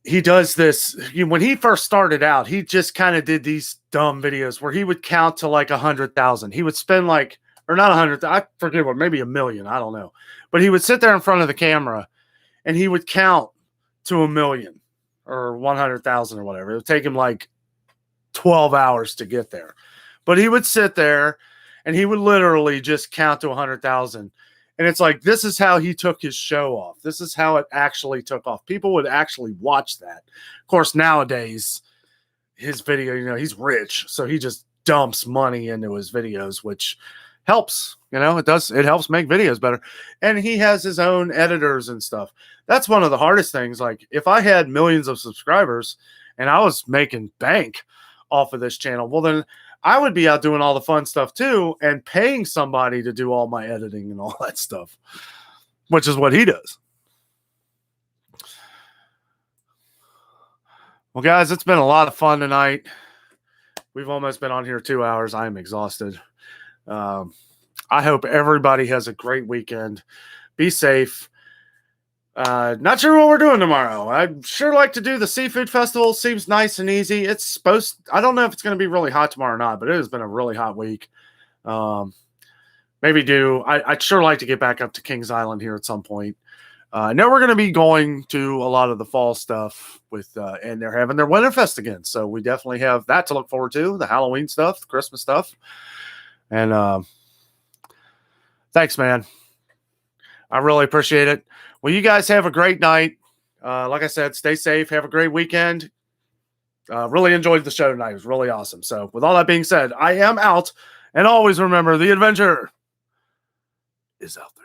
He does this. When he first started out, he just kind of did these dumb videos where he would count to like 100,000. He would spend like, or not 100, I forget what, maybe 1 million. I don't know. But he would sit there in front of the camera and he would count to 1 million or 100,000 or whatever. It would take him like 12 hours to get there. But he would sit there and he would literally just count to 100,000. And it's like, this is how he took his show off. This is how it actually took off. People would actually watch that. Of course, nowadays, his video, he's rich. So he just dumps money into his videos, which helps. It helps make videos better. And he has his own editors and stuff. That's one of the hardest things. Like, if I had millions of subscribers and I was making bank off of this channel, well, then I would be out doing all the fun stuff too and paying somebody to do all my editing and all that stuff, which is what he does. Well, guys, it's been a lot of fun tonight. We've almost been on here 2 hours. I am exhausted. I hope everybody has a great weekend. Be safe. Not sure what we're doing tomorrow. I'd sure like to do the seafood festival. Seems nice and easy. I don't know if it's going to be really hot tomorrow or not, but it has been a really hot week. I'd sure like to get back up to Kings Island here at some point. I know we're going to be going to a lot of the fall stuff and they're having their Winterfest again. So we definitely have that to look forward to, the Halloween stuff, the Christmas stuff. And thanks, man. I really appreciate it. Well, you guys have a great night. Like I said, stay safe. Have a great weekend. Really enjoyed the show tonight. It was really awesome. So with all that being said, I am out. And always remember, the adventure is out there.